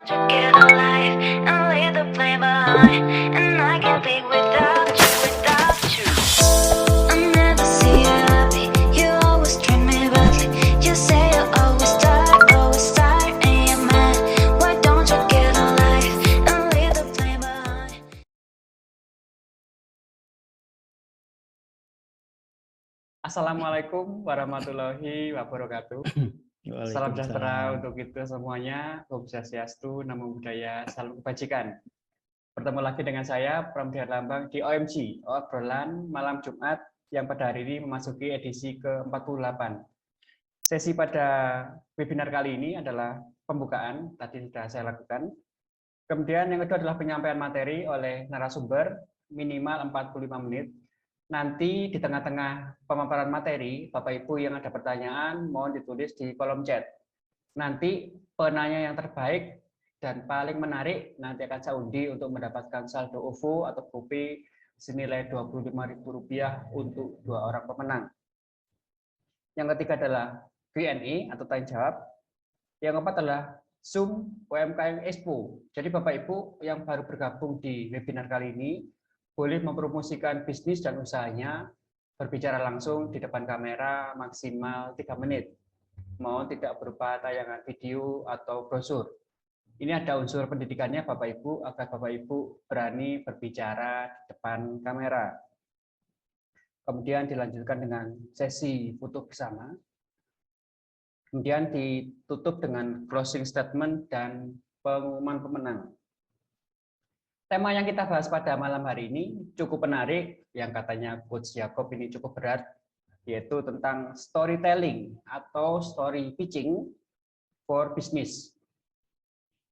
Get alive and leave the flame behind. And I can't think without you, without you. I never see you happy. You always treat me badly. You say you're always tired, and you're mad. Why don't you get alive and leave the flame behind? Assalamualaikum warahmatullahi wabarakatuh. Salam sejahtera untuk kita semuanya. Om Swastiastu, Namo Buddhaya, Salam Kebajikan. Bertemu lagi dengan saya, Pramdihar Lambang di OMG, obrolan malam Jumat yang pada hari ini memasuki edisi ke-48. Sesi pada webinar kali ini adalah pembukaan, tadi sudah saya lakukan. Kemudian yang kedua adalah penyampaian materi oleh narasumber, minimal 45 menit. Nanti di tengah-tengah pemaparan materi, Bapak Ibu yang ada pertanyaan, mohon ditulis di kolom chat. Nanti penanya yang terbaik dan paling menarik nanti akan saya undi untuk mendapatkan saldo OVO atau GoPay senilai Rp25.000 untuk 2 orang pemenang. Yang ketiga adalah Q&A atau tanya jawab. Yang keempat adalah Zoom UMKM Expo. Jadi Bapak Ibu yang baru bergabung di webinar kali ini, boleh mempromosikan bisnis dan usahanya, berbicara langsung di depan kamera maksimal 3 menit. Mohon tidak berupa tayangan video atau brosur. Ini ada unsur pendidikannya Bapak Ibu, agar Bapak Ibu berani berbicara di depan kamera. Kemudian dilanjutkan dengan sesi foto bersama. Kemudian ditutup dengan closing statement dan pengumuman pemenang. Tema yang kita bahas pada malam hari ini cukup menarik, yang katanya Coach Jacob ini cukup berat, yaitu tentang storytelling atau story pitching for business.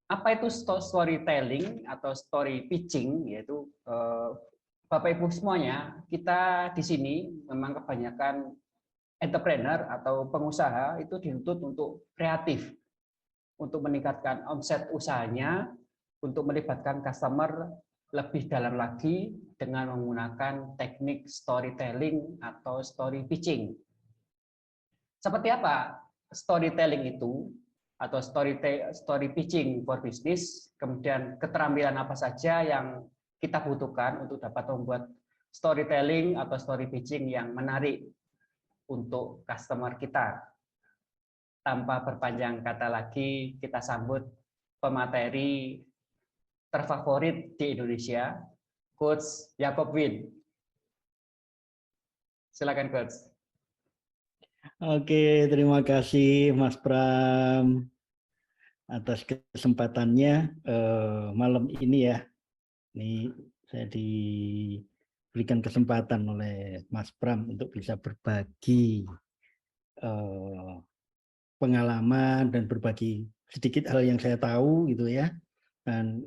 Apa itu storytelling atau story pitching? Yaitu Bapak Ibu semuanya, kita di sini memang kebanyakan entrepreneur atau pengusaha itu dituntut untuk kreatif, untuk meningkatkan omset usahanya, untuk melibatkan customer lebih dalam lagi dengan menggunakan teknik storytelling atau story pitching. Seperti apa storytelling itu atau story pitching for business, kemudian keterampilan apa saja yang kita butuhkan untuk dapat membuat storytelling atau story pitching yang menarik untuk customer kita. Tanpa berpanjang kata lagi, kita sambut pemateri terfavorit di Indonesia, Coach Jacob Win. Silakan Coach. Oke, terima kasih Mas Pram atas kesempatannya malam ini ya. Ini saya diberikan kesempatan oleh Mas Pram untuk bisa berbagi pengalaman dan berbagi sedikit hal yang saya tahu gitu ya. Dan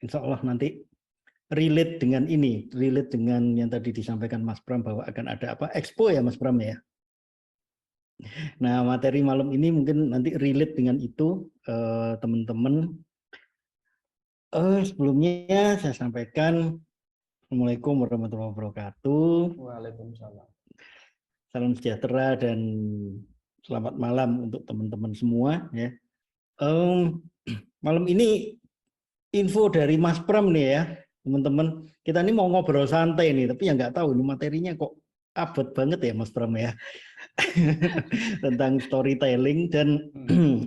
insya Allah nanti relate dengan ini, relate dengan yang tadi disampaikan Mas Pram bahwa akan ada apa Expo ya Mas Pram ya. Nah materi malam ini mungkin nanti relate dengan itu teman-teman. Sebelumnya saya sampaikan Assalamualaikum warahmatullahi wabarakatuh. Waalaikumsalam. Salam sejahtera dan selamat malam untuk teman-teman semua ya. Malam ini info dari Mas Pram nih ya, teman-teman. Kita ini mau ngobrol santai nih, tapi ya nggak tahu ini materinya kok abot banget ya Mas Pram ya. Tentang storytelling dan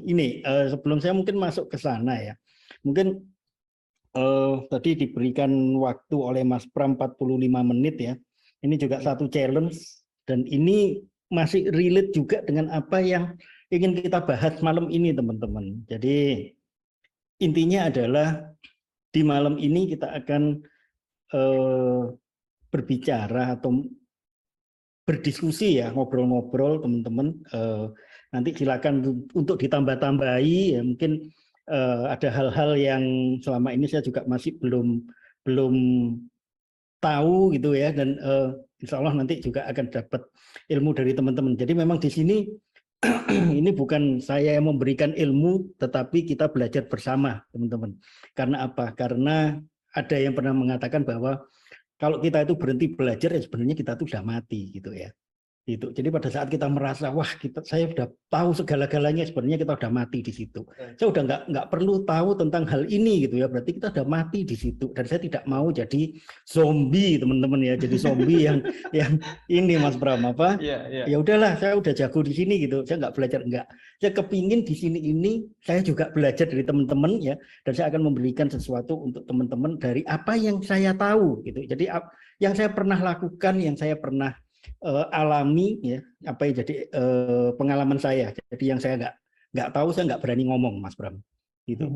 ini sebelum saya mungkin masuk ke sana ya. Mungkin tadi diberikan waktu oleh Mas Pram 45 menit ya. Ini juga satu challenge dan ini masih relate juga dengan apa yang ingin kita bahas malam ini teman-teman. Jadi intinya adalah di malam ini kita akan berbicara atau berdiskusi ya, ngobrol-ngobrol teman-teman. Nanti silakan untuk ditambah-tambahi ya, mungkin ada hal-hal yang selama ini saya juga masih belum tahu gitu ya, dan insya Allah nanti juga akan dapat ilmu dari teman-teman. Jadi memang di sini ini bukan saya yang memberikan ilmu, tetapi kita belajar bersama, teman-teman. Karena apa? Karena ada yang pernah mengatakan bahwa kalau kita itu berhenti belajar, ya sebenarnya kita itu sudah mati, gitu ya. Gitu. Jadi pada saat kita merasa wah saya sudah tahu segala-galanya, sebenarnya kita udah mati di situ. Saya udah nggak perlu tahu tentang hal ini gitu ya. Berarti kita udah mati di situ. Dan saya tidak mau jadi zombie teman-teman ya. Jadi zombie yang ini Mas Bram apa? Ya udahlah, saya udah jago di sini gitu. Saya nggak belajar enggak. Saya kepingin di sini ini saya juga belajar dari teman-teman ya. Dan saya akan memberikan sesuatu untuk teman-teman dari apa yang saya tahu gitu. Jadi yang saya pernah lakukan, yang saya pernah alami ya, apa yang jadi pengalaman saya. Jadi yang saya nggak tahu, saya nggak berani ngomong Mas Bram gitu.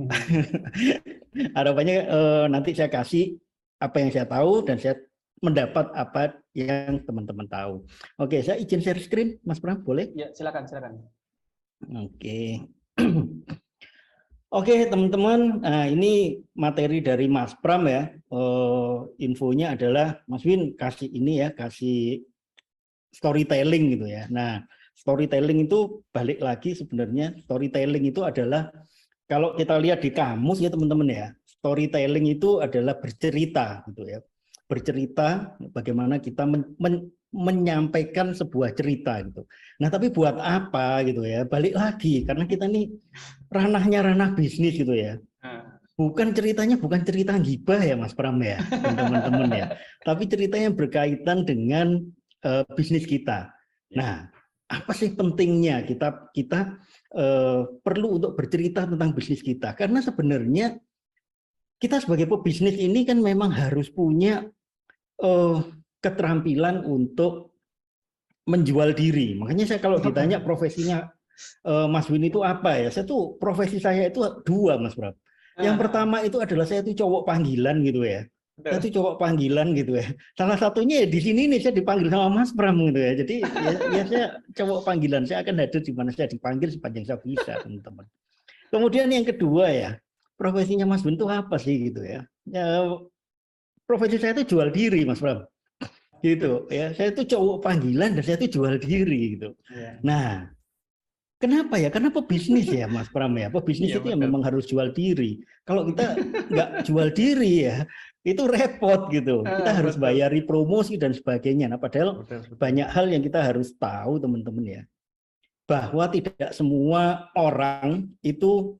Harapannya nanti saya kasih apa yang saya tahu dan saya mendapat apa yang teman-teman tahu. Oke, saya izin share screen Mas Bram, boleh? Ya, silakan. Oke. Oke teman-teman, nah, ini materi dari Mas Pram ya. Infonya adalah Mas Win kasih ini ya, kasih storytelling gitu ya. Nah, storytelling itu balik lagi sebenarnya storytelling itu adalah kalau kita lihat di kamus ya teman-teman ya, storytelling itu adalah bercerita gitu ya. Bercerita bagaimana kita menyampaikan sebuah cerita gitu. Nah, tapi buat apa gitu ya? Balik lagi karena kita ini ranah bisnis gitu ya. Bukan ceritanya bukan cerita gibah ya Mas Pram ya, teman-teman ya. Tapi cerita yang berkaitan dengan bisnis kita. Nah, apa sih pentingnya kita perlu untuk bercerita tentang bisnis kita? Karena sebenarnya kita sebagai pebisnis ini kan memang harus punya keterampilan untuk menjual diri. Makanya saya kalau ditanya profesinya Mas Win itu apa ya? Profesi saya itu dua Mas Bram. Yang pertama itu adalah saya itu cowok panggilan gitu ya. Saya itu cowok panggilan gitu ya. Salah satunya di sini nih saya dipanggil sama Mas Pram gitu ya. Jadi ya saya cowok panggilan. Saya akan hadir di mana saya dipanggil sepanjang saya bisa, teman-teman. Kemudian yang kedua ya, profesinya Mas Win itu apa sih gitu ya? Profesi saya itu jual diri, Mas Pram. Gitu ya. Saya itu cowok panggilan dan saya itu jual diri gitu. Nah, kenapa ya? Karena pebisnis ya, Mas Pram ya. Pebisnis itu ya memang harus jual diri. Kalau kita nggak jual diri ya, itu repot gitu. Kita harus bayari promosi dan sebagainya. Nah, padahal banyak hal yang kita harus tahu, teman-teman ya. Bahwa tidak semua orang itu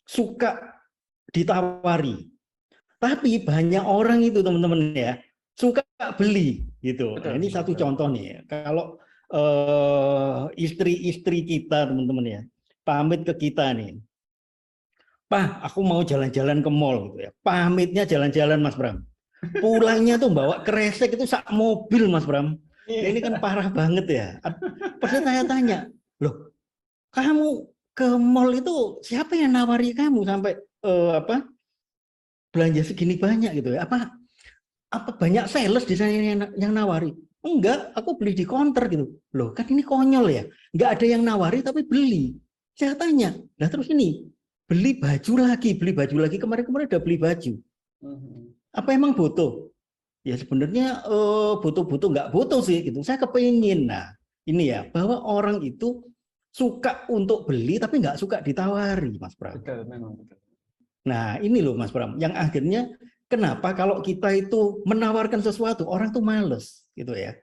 suka ditawari. Tapi banyak orang itu, teman-teman ya, suka beli gitu. Nah, ini satu contoh nih. Kalau istri-istri kita teman-teman ya pamit ke kita nih, Pak aku mau jalan-jalan ke mall gitu ya, pamitnya jalan-jalan Mas Bram, pulangnya tuh bawa kresek itu sak mobil Mas Bram. Ini kan parah banget ya. Pasti saya tanya, loh kamu ke mall itu siapa yang nawari kamu sampai belanja segini banyak gitu ya? Apa banyak sales di sana yang nawari? Enggak, aku beli di counter gitu. Loh, kan ini konyol ya. Enggak ada yang nawari tapi beli. Saya tanya, nah terus ini beli baju lagi. Kemarin-kemarin udah beli baju. Apa emang butuh? Ya sebenarnya butuh nggak butuh sih gitu. Saya kepingin. Nah, ini ya bahwa orang itu suka untuk beli tapi nggak suka ditawari, Mas Pram. Betul, memang betul. Nah, ini loh Mas Pram, yang akhirnya kenapa kalau kita itu menawarkan sesuatu orang tuh males gitu ya.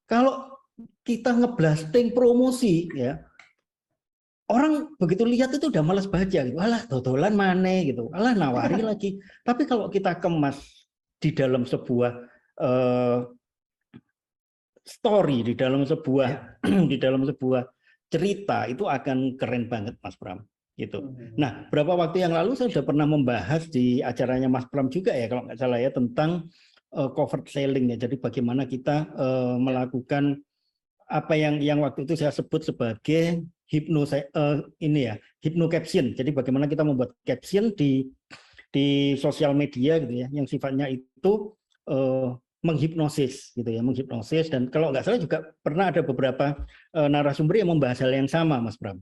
Kalau kita ngeblasting promosi ya, orang begitu lihat itu udah males baca gitu. Alah dodolan mana gitu. Alah nawari lagi. Tapi kalau kita kemas di dalam sebuah story, di dalam sebuah cerita itu akan keren banget Mas Pram gitu. Nah, beberapa waktu yang lalu saya sudah pernah membahas di acaranya Mas Pram juga ya kalau nggak salah ya tentang covert selling ya. Jadi bagaimana kita melakukan apa yang waktu itu saya sebut sebagai hypno caption. Jadi bagaimana kita membuat caption di sosial media gitu ya yang sifatnya itu menghipnosis gitu ya, menghipnosis. Dan kalau nggak salah juga pernah ada beberapa narasumber yang membahas hal yang sama Mas Pram.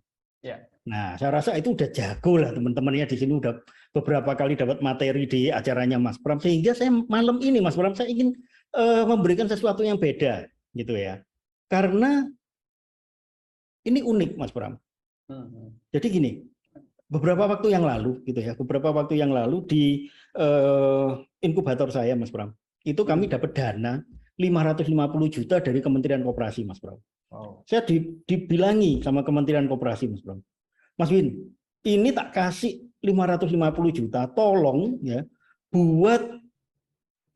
Nah, saya rasa itu udah jago lah teman-teman ya, di sini udah beberapa kali dapat materi di acaranya Mas Pram, sehingga saya malam ini Mas Pram saya ingin memberikan sesuatu yang beda gitu ya. Karena ini unik Mas Pram. Jadi gini, beberapa waktu yang lalu di inkubator saya Mas Pram, itu kami dapat dana 550 juta dari Kementerian Koperasi, Mas Bram. Wow. Saya dibilangi sama Kementerian Koperasi, Mas Bram. Mas Win, ini tak kasih 550 juta, tolong ya buat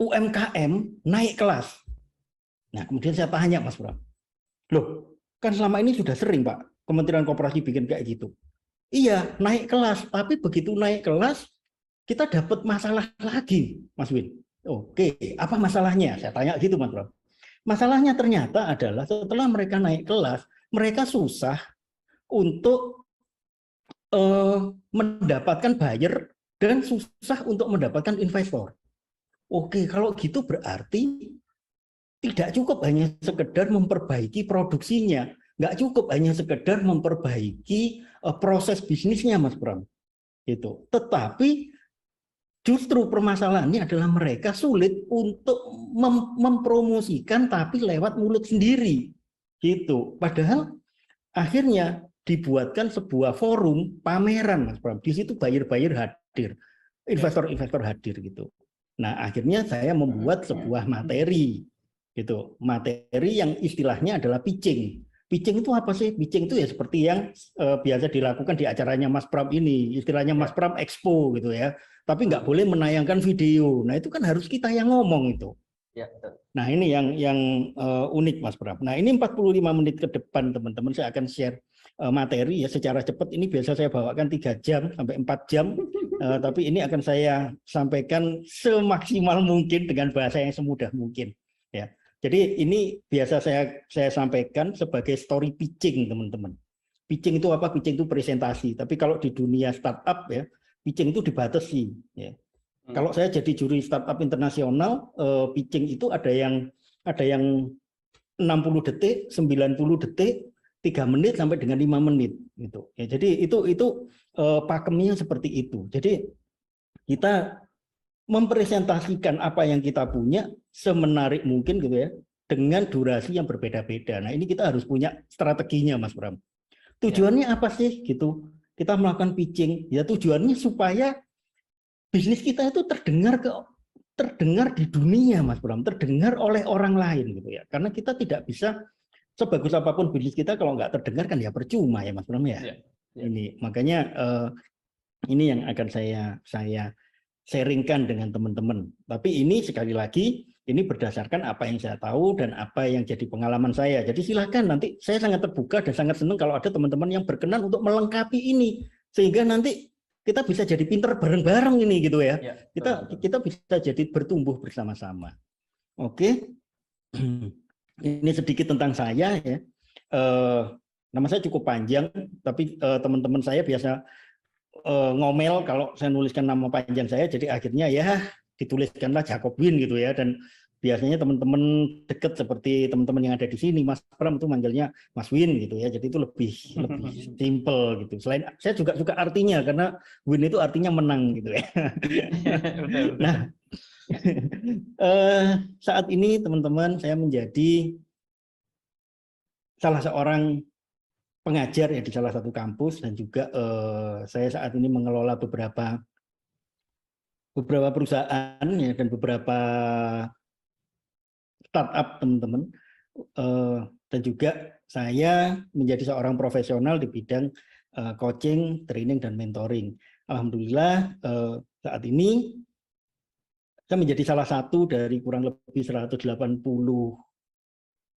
UMKM naik kelas. Nah, kemudian saya tanya, Mas Bram, loh, kan selama ini sudah sering, Pak, Kementerian Koperasi bikin kayak gitu. Iya, naik kelas, tapi begitu naik kelas, kita dapat masalah lagi, Mas Win. Oke, apa masalahnya? Saya tanya gitu, Mas Bram. Masalahnya ternyata adalah setelah mereka naik kelas, mereka susah untuk mendapatkan buyer dan susah untuk mendapatkan investor. Oke, kalau gitu berarti tidak cukup hanya sekedar memperbaiki produksinya, nggak cukup hanya sekedar memperbaiki proses bisnisnya, Mas Bram. Gitu. Tetapi justru permasalahannya adalah mereka sulit untuk mempromosikan tapi lewat mulut sendiri. Gitu. Padahal akhirnya dibuatkan sebuah forum pameran, Mas Bram. Di situ buyer-buyer hadir, investor-investor hadir gitu. Nah, akhirnya saya membuat sebuah materi gitu. Materi yang istilahnya adalah pitching. Pitching itu apa sih? Pitching itu ya seperti yang biasa dilakukan di acaranya Mas Pram ini, istilahnya Mas Pram Expo gitu ya. Tapi nggak boleh menayangkan video. Nah, itu kan harus kita yang ngomong itu. Ya, betul. Nah, ini yang unik, Mas Pram. Nah, ini 45 menit ke depan, teman-teman, saya akan share materi ya secara cepat. Ini biasa saya bawakan 3 jam sampai 4 jam, tapi ini akan saya sampaikan semaksimal mungkin dengan bahasa yang semudah mungkin. Ya, jadi ini biasa saya sampaikan sebagai story pitching, teman-teman. Pitching itu apa? Pitching itu presentasi. Tapi kalau di dunia startup ya, pitching itu dibatasi. Ya. Kalau saya jadi juri startup internasional, pitching itu ada yang 60 detik, 90 detik, 3 menit sampai dengan 5 menit gitu. Ya, jadi itu pakemnya seperti itu. Jadi kita mempresentasikan apa yang kita punya semenarik mungkin gitu ya, dengan durasi yang berbeda-beda. Nah, ini kita harus punya strateginya, Mas Bram. Tujuannya apa sih gitu? Kita melakukan pitching, ya tujuannya supaya bisnis kita itu terdengar di dunia, Mas Bram, terdengar oleh orang lain gitu ya. Karena kita tidak bisa sebagus apapun bisnis kita kalau nggak terdengar kan ya percuma ya, Mas Bram ya. Ya. Ini makanya ini yang akan saya sharingkan dengan teman-teman. Tapi ini sekali lagi ini berdasarkan apa yang saya tahu dan apa yang jadi pengalaman saya. Jadi silakan, nanti saya sangat terbuka dan sangat senang kalau ada teman-teman yang berkenan untuk melengkapi ini sehingga nanti kita bisa jadi pinter bareng-bareng ini gitu ya. Kita bisa jadi bertumbuh bersama-sama. Oke. Ini sedikit tentang saya ya. Nama saya cukup panjang, tapi teman-teman saya biasa ngomel kalau saya nuliskan nama panjang saya, jadi akhirnya ya dituliskanlah Jacobwin gitu ya. Dan biasanya teman-teman dekat seperti teman-teman yang ada di sini, Mas Pram itu manggilnya Mas Win gitu ya. Jadi itu lebih simple gitu. Selain saya juga suka artinya karena win itu artinya menang gitu ya. Nah, saat ini teman-teman saya menjadi salah seorang pengajar ya di salah satu kampus dan juga saya saat ini mengelola beberapa perusahaan ya dan beberapa startup teman-teman, dan juga saya menjadi seorang profesional di bidang coaching, training dan mentoring. Alhamdulillah saat ini saya menjadi salah satu dari kurang lebih 180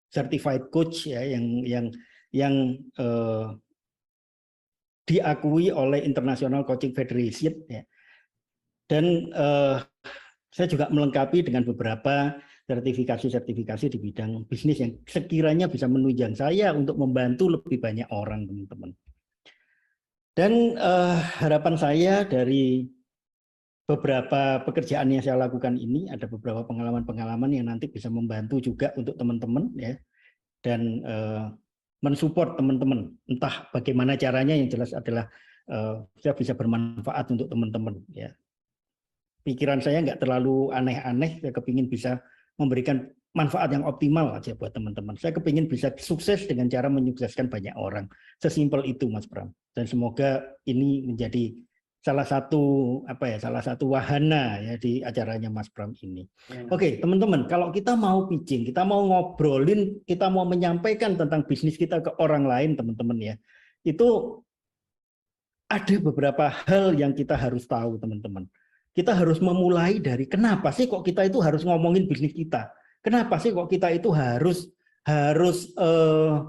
certified coach ya yang diakui oleh International Coaching Federation ya. Dan saya juga melengkapi dengan beberapa sertifikasi di bidang bisnis yang sekiranya bisa menunjang saya untuk membantu lebih banyak orang, teman-teman. Dan harapan saya dari beberapa pekerjaan yang saya lakukan ini, ada beberapa pengalaman-pengalaman yang nanti bisa membantu juga untuk teman-teman ya, dan mensupport teman-teman. Entah bagaimana caranya, yang jelas adalah saya bisa bermanfaat untuk teman-teman ya. Pikiran saya nggak terlalu aneh-aneh, saya kepingin bisa memberikan manfaat yang optimal aja buat teman-teman. Saya kepingin bisa sukses dengan cara menyukseskan banyak orang. Sesimpel itu, Mas Pram. Dan semoga ini menjadi salah satu wahana ya di acaranya Mas Pram ini. Oke, teman-teman, kalau kita mau pitching, kita mau ngobrolin, kita mau menyampaikan tentang bisnis kita ke orang lain, teman-teman ya. Itu ada beberapa hal yang kita harus tahu, teman-teman. Kita harus memulai dari kenapa sih kok kita itu harus ngomongin bisnis kita? Kenapa sih kok kita itu harus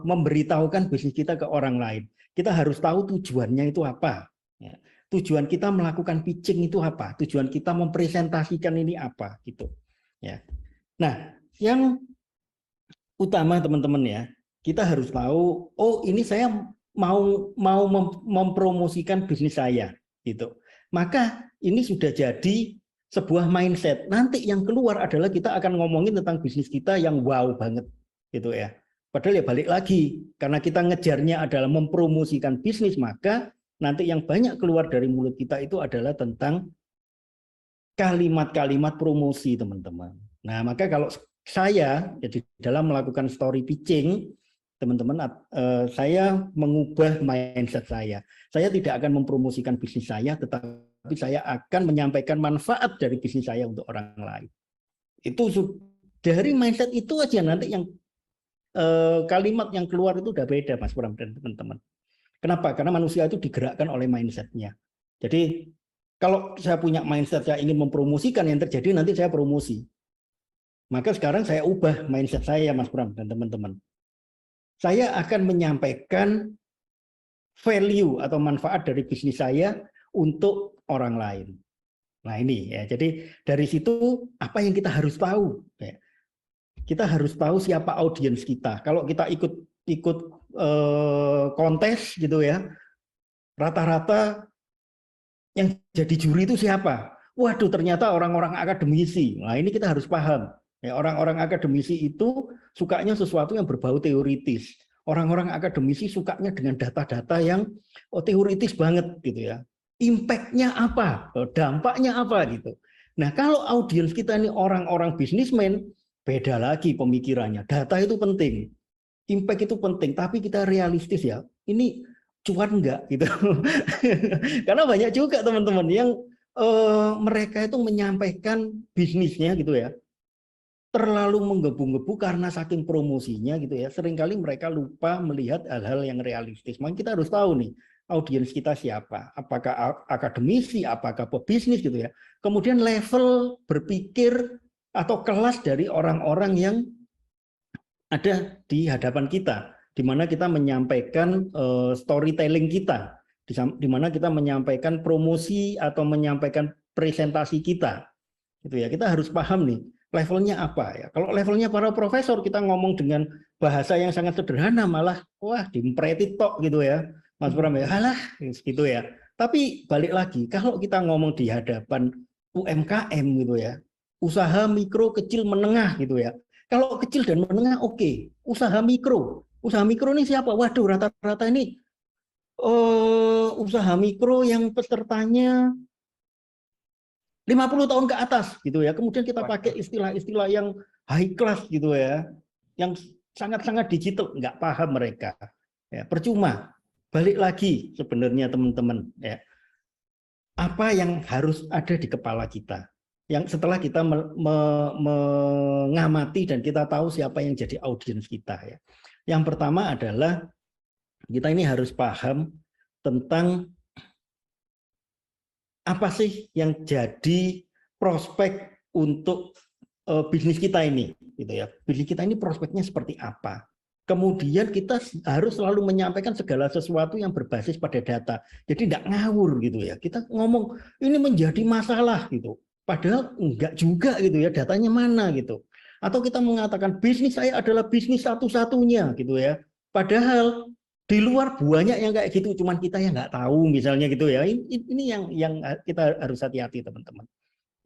memberitahukan bisnis kita ke orang lain? Kita harus tahu tujuannya itu apa. Ya. Tujuan kita melakukan pitching itu apa? Tujuan kita mempresentasikan ini apa? Gitu. Ya. Nah, yang utama teman-teman ya, kita harus tahu. Oh, ini saya mau mempromosikan bisnis saya, gitu. Maka ini sudah jadi sebuah mindset. Nanti yang keluar adalah kita akan ngomongin tentang bisnis kita yang wow banget, gitu ya. Padahal ya balik lagi, karena kita ngejarnya adalah mempromosikan bisnis, maka nanti yang banyak keluar dari mulut kita itu adalah tentang kalimat-kalimat promosi, teman-teman. Nah, maka kalau saya jadi dalam melakukan story pitching, teman-teman, saya mengubah mindset saya. Saya tidak akan mempromosikan bisnis saya, tetapi saya akan menyampaikan manfaat dari bisnis saya untuk orang lain. Itu dari mindset itu aja nanti yang kalimat yang keluar itu udah beda, Mas Pram dan teman-teman. Kenapa? Karena manusia itu digerakkan oleh mindsetnya. Jadi kalau saya punya mindset saya ingin mempromosikan, yang terjadi nanti saya promosi. Maka sekarang saya ubah mindset saya, Mas Pram dan teman-teman. Saya akan menyampaikan value atau manfaat dari bisnis saya untuk orang lain. Nah ini ya, jadi dari situ apa yang kita harus tahu? Kita harus tahu siapa audiens kita. Kalau kita ikut kontes gitu ya, rata-rata yang jadi juri itu siapa? Waduh, ternyata orang-orang akademisi. Nah ini kita harus paham. Ya, orang-orang akademisi itu sukanya sesuatu yang berbau teoritis. Orang-orang akademisi sukanya dengan data-data yang teoritis banget gitu ya. Impact-nya apa? Dampaknya apa gitu. Nah kalau audiens kita ini orang-orang bisnismen, beda lagi pemikirannya. Data itu penting. Impact itu penting, tapi kita realistis ya. Ini cuan enggak gitu. Karena banyak juga teman-teman yang mereka itu menyampaikan bisnisnya gitu ya. Terlalu menggebu-gebu karena saking promosinya gitu ya. Seringkali mereka lupa melihat hal-hal yang realistis. Makanya kita harus tahu nih, audiens kita siapa? Apakah akademisi, apakah pebisnis gitu ya. Kemudian level berpikir atau kelas dari orang-orang yang ada di hadapan kita, di mana kita menyampaikan storytelling kita, di mana kita menyampaikan promosi atau menyampaikan presentasi kita, gitu ya. Kita harus paham nih levelnya apa ya. Kalau levelnya para profesor, kita ngomong dengan bahasa yang sangat sederhana, malah wah dimpreti tok gitu ya, Mas Pram ya, halah gitu ya. Tapi balik lagi, kalau kita ngomong di hadapan UMKM gitu ya, usaha mikro, kecil, menengah gitu ya. Kalau kecil dan menengah oke. Usaha mikro ini siapa? Waduh, rata-rata ini usaha mikro yang pesertanya 50 tahun ke atas gitu ya. Kemudian kita pakai istilah-istilah yang high class gitu ya. Yang sangat-sangat digital, nggak paham mereka. Ya, percuma. Balik lagi sebenarnya teman-teman ya. Apa yang harus ada di kepala kita? Yang setelah kita mengamati dan kita tahu siapa yang jadi audiens kita ya. Yang pertama adalah kita ini harus paham tentang apa sih yang jadi prospek untuk bisnis kita ini gitu ya. Bisnis kita ini prospeknya seperti apa? Kemudian kita harus selalu menyampaikan segala sesuatu yang berbasis pada data. Jadi tidak ngawur gitu ya. Kita ngomong ini menjadi masalah gitu. Padahal enggak juga gitu ya, datanya mana gitu. Atau kita mengatakan bisnis saya adalah bisnis satu-satunya gitu ya. Padahal di luar banyak yang kayak gitu, cuman kita yang nggak tahu misalnya gitu ya. Ini yang kita harus hati-hati teman-teman.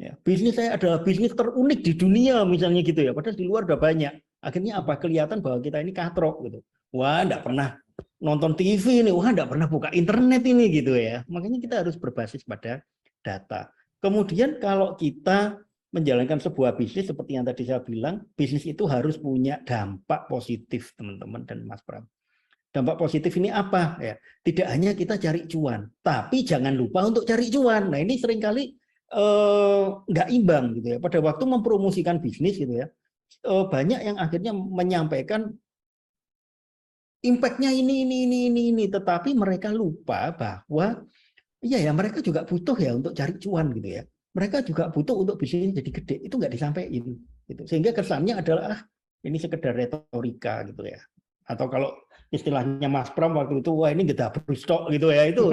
Ya, bisnis saya adalah bisnis terunik di dunia misalnya gitu ya. Padahal di luar udah banyak. Akhirnya apa? Kelihatan bahwa kita ini katrok gitu. Wah, nggak pernah nonton TV nih. Wah, nggak pernah buka internet ini gitu ya. Makanya kita harus berbasis pada data. Kemudian kalau kita menjalankan sebuah bisnis seperti yang tadi saya bilang, bisnis itu harus punya dampak positif teman-teman dan Mas Pram. Dampak positif ini apa? Ya, tidak hanya kita cari cuan, tapi jangan lupa untuk cari cuan. Nah, ini seringkali nggak imbang gitu ya. Pada waktu mempromosikan bisnis gitu ya, banyak yang akhirnya menyampaikan impact-nya ini, tetapi mereka lupa bahwa iya ya mereka juga butuh ya untuk cari cuan gitu ya. Mereka juga butuh untuk bisnis jadi gede, itu nggak disampaikan gitu. Sehingga kesannya adalah ini sekedar retorika gitu ya. Atau kalau istilahnya Mas Pram waktu itu, wah ini kita stok gitu ya, itu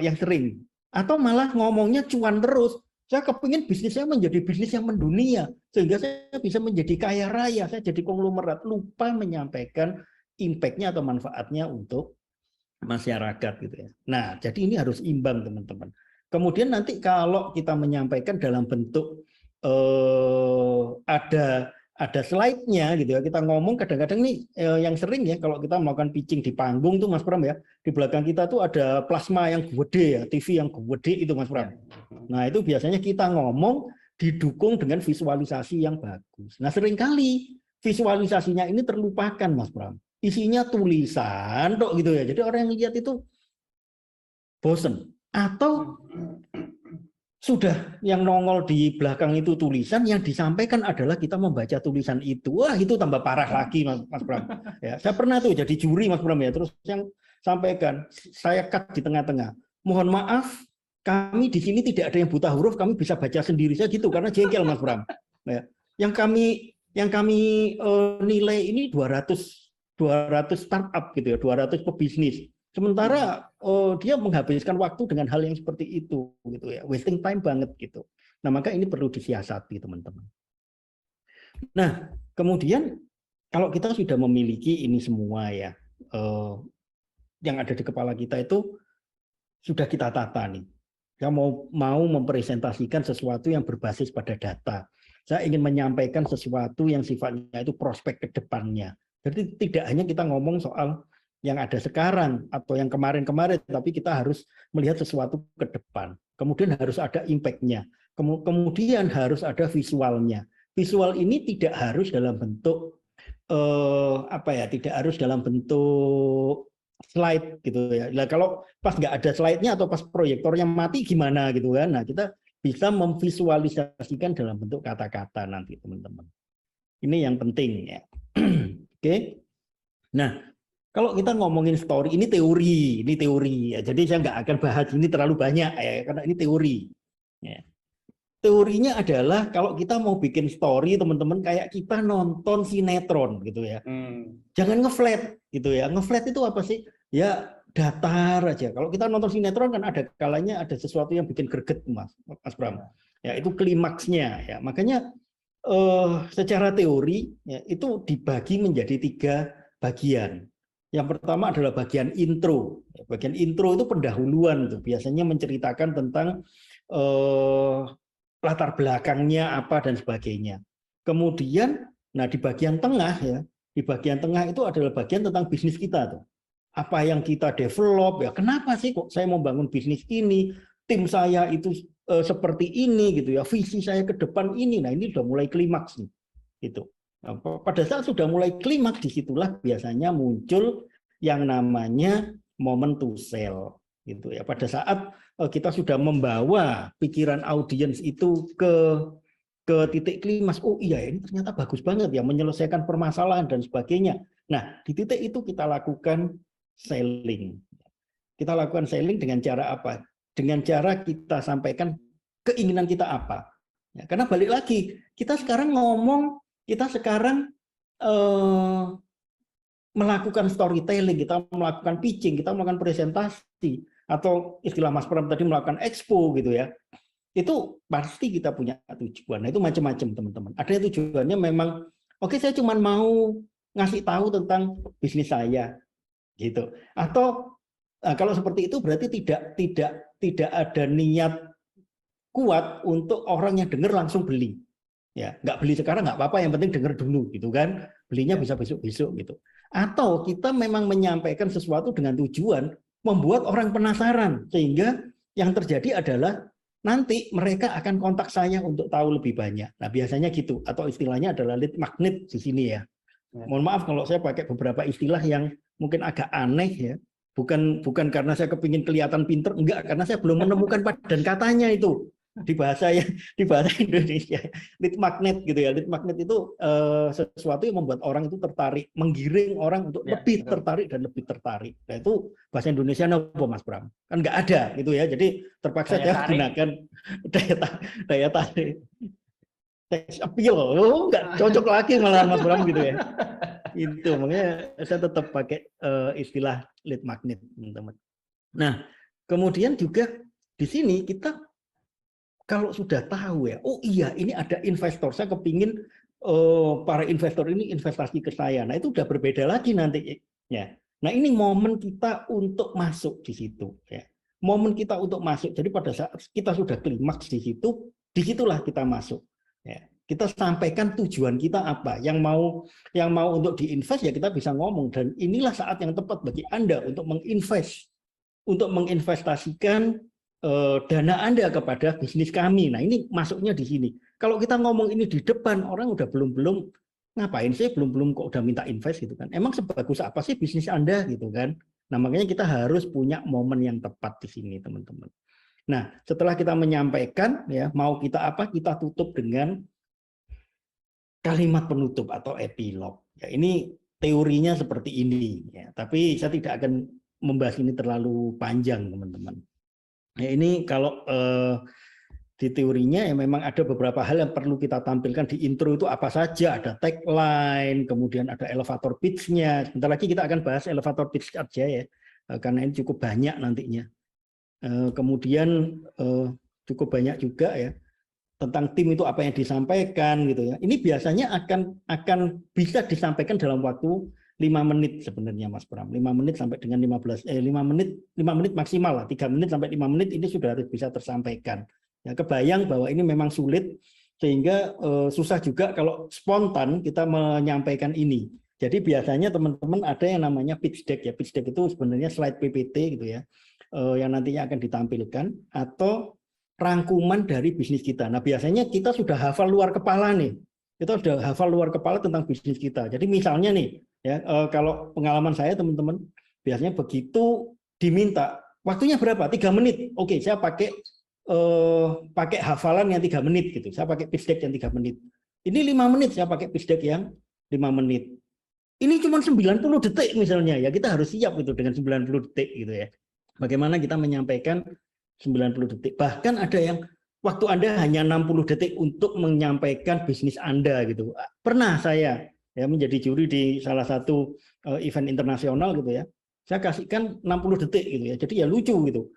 yang sering. Atau malah ngomongnya cuan terus. Saya kepingin bisnis saya menjadi bisnis yang mendunia, sehingga saya bisa menjadi kaya raya, saya jadi konglomerat, lupa menyampaikan impact-nya atau manfaatnya untuk masyarakat gitu ya. Nah, jadi ini harus imbang teman-teman. Kemudian nanti kalau kita menyampaikan dalam bentuk ada slide-nya gitu ya. Kita ngomong kadang-kadang nih yang sering ya kalau kita melakukan pitching di panggung tuh Mas Pram ya. Di belakang kita tuh ada plasma yang gede ya, TV yang gede itu Mas Pram. Nah, itu biasanya kita ngomong didukung dengan visualisasi yang bagus. Nah, seringkali visualisasinya ini terlupakan Mas Pram. Isinya tulisan tok gitu ya. Jadi orang yang lihat itu bosen atau sudah yang nongol di belakang itu tulisan, yang disampaikan adalah kita membaca tulisan itu. Wah, itu tambah parah lagi Mas Pram. Ya, saya pernah tuh jadi juri Mas Pram ya. Terus yang sampaikan, saya cut di tengah-tengah. Mohon maaf, kami di sini tidak ada yang buta huruf, kami bisa baca sendiri saja gitu karena jengkel Mas Pram. Ya, yang kami nilai ini 200 startup gitu ya, 200 pebisnis. Sementara dia menghabiskan waktu dengan hal yang seperti itu gitu ya, wasting time banget gitu. Nah, maka ini perlu disiasati teman-teman. Nah, kemudian kalau kita sudah memiliki ini semua ya, yang ada di kepala kita itu sudah kita tata nih. Saya mau mempresentasikan sesuatu yang berbasis pada data. Saya ingin menyampaikan sesuatu yang sifatnya itu prospek ke depannya. Jadi tidak hanya kita ngomong soal yang ada sekarang atau yang kemarin-kemarin, tapi kita harus melihat sesuatu ke depan. Kemudian harus ada impact-nya. Kemudian harus ada visualnya. Visual ini tidak harus dalam bentuk tidak harus dalam bentuk slide gitu ya. Nah, kalau pas nggak ada slide-nya atau pas proyektornya mati gimana gitu kan. Nah, kita bisa memvisualisasikan dalam bentuk kata-kata nanti teman-teman. Ini yang penting ya. Oke. Nah, kalau kita ngomongin story, ini teori ya. Jadi saya nggak akan bahas ini terlalu banyak ya, karena ini teori. Ya. Teorinya adalah kalau kita mau bikin story teman-teman kayak kita nonton sinetron gitu ya. Jangan ngeflat gitu ya. Ngeflat itu apa sih? Ya datar aja. Kalau kita nonton sinetron kan ada kalanya ada sesuatu yang bikin greget Mas Bram. Ya itu klimaksnya ya. Makanya secara teori ya, itu dibagi menjadi 3 bagian. Yang pertama adalah bagian intro. Bagian intro itu pendahuluan tuh, biasanya menceritakan tentang latar belakangnya apa dan sebagainya. Kemudian, nah di bagian tengah ya, di bagian tengah itu adalah bagian tentang bisnis kita tuh. Apa yang kita develop ya, kenapa sih kok saya mau bangun bisnis ini, tim saya itu seperti ini gitu ya, visi saya ke depan ini. Nah ini sudah mulai klimaks nih, gitu. Nah, pada saat sudah mulai klimaks, disitulah biasanya muncul yang namanya moment to sell gitu ya. Pada saat kita sudah membawa pikiran audiens itu ke titik klimaks, oh iya ini ternyata bagus banget ya menyelesaikan permasalahan dan sebagainya. Nah di titik itu kita lakukan selling. Kita lakukan selling dengan cara apa? Dengan cara kita sampaikan keinginan kita apa. Ya, karena balik lagi kita sekarang ngomong, kita sekarang melakukan storytelling, kita melakukan pitching, kita melakukan presentasi, atau istilah Mas Pram tadi melakukan expo gitu ya. Itu pasti kita punya tujuan. Nah, itu macam-macam teman-teman. Ada yang tujuannya memang, oke, saya cuma mau ngasih tahu tentang bisnis saya, gitu. Atau kalau seperti itu berarti tidak ada niat kuat untuk orang yang dengar langsung beli. Ya, nggak beli sekarang nggak apa-apa, yang penting dengar dulu gitu kan, belinya bisa besok-besok gitu. Atau kita memang menyampaikan sesuatu dengan tujuan membuat orang penasaran, sehingga yang terjadi adalah nanti mereka akan kontak saya untuk tahu lebih banyak. Nah biasanya gitu, atau istilahnya adalah lead magnet di sini ya. Mohon maaf kalau saya pakai beberapa istilah yang mungkin agak aneh ya. Bukan karena saya kepingin kelihatan pinter, enggak, karena saya belum menemukan padan katanya itu di bahasa Indonesia. Lead magnet gitu ya. Lead magnet itu sesuatu yang membuat orang itu tertarik, menggiring orang untuk Ya, lebih betul. tertarik dan lebih tertarik. Nah itu bahasa Indonesia apa Mas Pram? Kan enggak ada gitu ya. Jadi terpaksa Daya saya tarik. gunakan daya tarik. Sex appeal, enggak cocok lagi malah Mas Pram gitu ya. Itu makanya saya tetap pakai istilah lead magnet, teman-teman. Nah, kemudian juga di sini kita kalau sudah tahu ya, oh iya ini ada investor, saya kepingin para investor ini investasi ke saya. Nah itu udah berbeda lagi nanti ya. Nah ini momen kita untuk masuk di situ ya. Momen kita untuk masuk. Jadi pada saat kita sudah klimaks di situ, disitulah kita masuk. Ya. Kita sampaikan tujuan kita apa. Yang mau untuk diinvest ya kita bisa ngomong, dan inilah saat yang tepat bagi Anda untuk menginvestasikan dana Anda kepada bisnis kami. Nah ini masuknya di sini. Kalau kita ngomong ini di depan, orang udah belum ngapain sih, belum kok udah minta invest gitu kan. Emang sebagus apa sih bisnis Anda gitu kan. Nah makanya kita harus punya momen yang tepat di sini teman-teman. Nah setelah kita menyampaikan ya, mau kita apa, kita tutup dengan kalimat penutup atau epilog. Ya, ini teorinya seperti ini ya, tapi saya tidak akan membahas ini terlalu panjang teman-teman. Ya, ini kalau di teorinya ya memang ada beberapa hal yang perlu kita tampilkan di intro itu apa saja, ada tagline, kemudian ada elevator pitch-nya. Sebentar lagi kita akan bahas elevator pitch aja ya, karena ini cukup banyak nantinya. Kemudian cukup banyak juga ya tentang tim itu apa yang disampaikan gitu ya. Ini biasanya akan bisa disampaikan dalam waktu 5 menit sebenarnya Mas Pram. 5 menit sampai dengan 5 menit maksimal lah. 3 menit sampai 5 menit ini sudah harus bisa tersampaikan. Ya, kebayang bahwa ini memang sulit sehingga susah juga kalau spontan kita menyampaikan ini. Jadi biasanya teman-teman ada yang namanya pitch deck ya. Pitch deck itu sebenarnya slide PPT gitu ya. Yang nantinya akan ditampilkan atau rangkuman dari bisnis kita. Nah, biasanya kita sudah hafal luar kepala nih. Kita sudah hafal luar kepala tentang bisnis kita. Jadi misalnya nih, ya kalau pengalaman saya teman-teman, biasanya begitu diminta, waktunya berapa? 3 menit. Oke, saya pakai hafalan yang 3 menit gitu. Saya pakai pitch deck yang 3 menit. Ini 5 menit, saya pakai pitch deck yang 5 menit. Ini cuma 90 detik misalnya, ya kita harus siap itu dengan 90 detik gitu ya. Bagaimana kita menyampaikan 90 detik. Bahkan ada yang waktu Anda hanya 60 detik untuk menyampaikan bisnis Anda gitu. Pernah saya ya menjadi juri di salah satu event internasional gitu ya. Saya kasihkan 60 detik gitu ya. Jadi ya lucu gitu.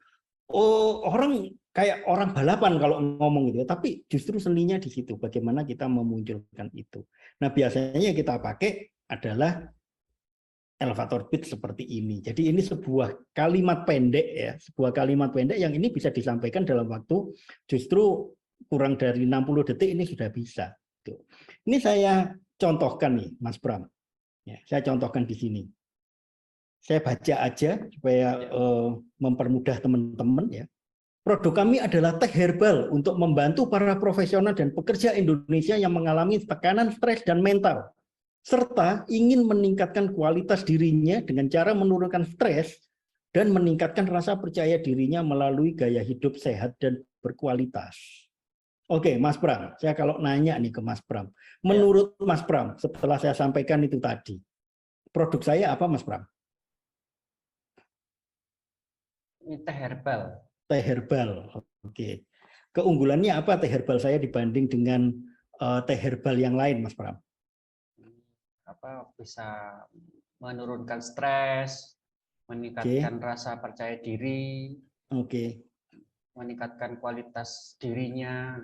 Oh, orang kayak orang balapan kalau ngomong gitu ya. Tapi justru seninya di situ bagaimana kita memunculkan itu. Nah, biasanya yang kita pakai adalah elevator pitch seperti ini. Jadi ini sebuah kalimat pendek ya, sebuah kalimat pendek yang ini bisa disampaikan dalam waktu justru kurang dari 60 detik ini sudah bisa. Ini saya contohkan nih, Mas Pram. Ya, saya contohkan di sini. Saya baca aja supaya mempermudah teman-teman ya. Produk kami adalah teh herbal untuk membantu para profesional dan pekerja Indonesia yang mengalami tekanan stres dan mental, serta ingin meningkatkan kualitas dirinya dengan cara menurunkan stres dan meningkatkan rasa percaya dirinya melalui gaya hidup sehat dan berkualitas. Oke, Mas Pram, saya kalau nanya nih ke Mas Pram, menurut Mas Pram, setelah saya sampaikan itu tadi, produk saya apa Mas Pram? Ini teh herbal. Teh herbal, oke. Keunggulannya apa teh herbal saya dibanding dengan teh herbal yang lain, Mas Pram? Bisa menurunkan stres, meningkatkan rasa percaya diri, meningkatkan kualitas dirinya.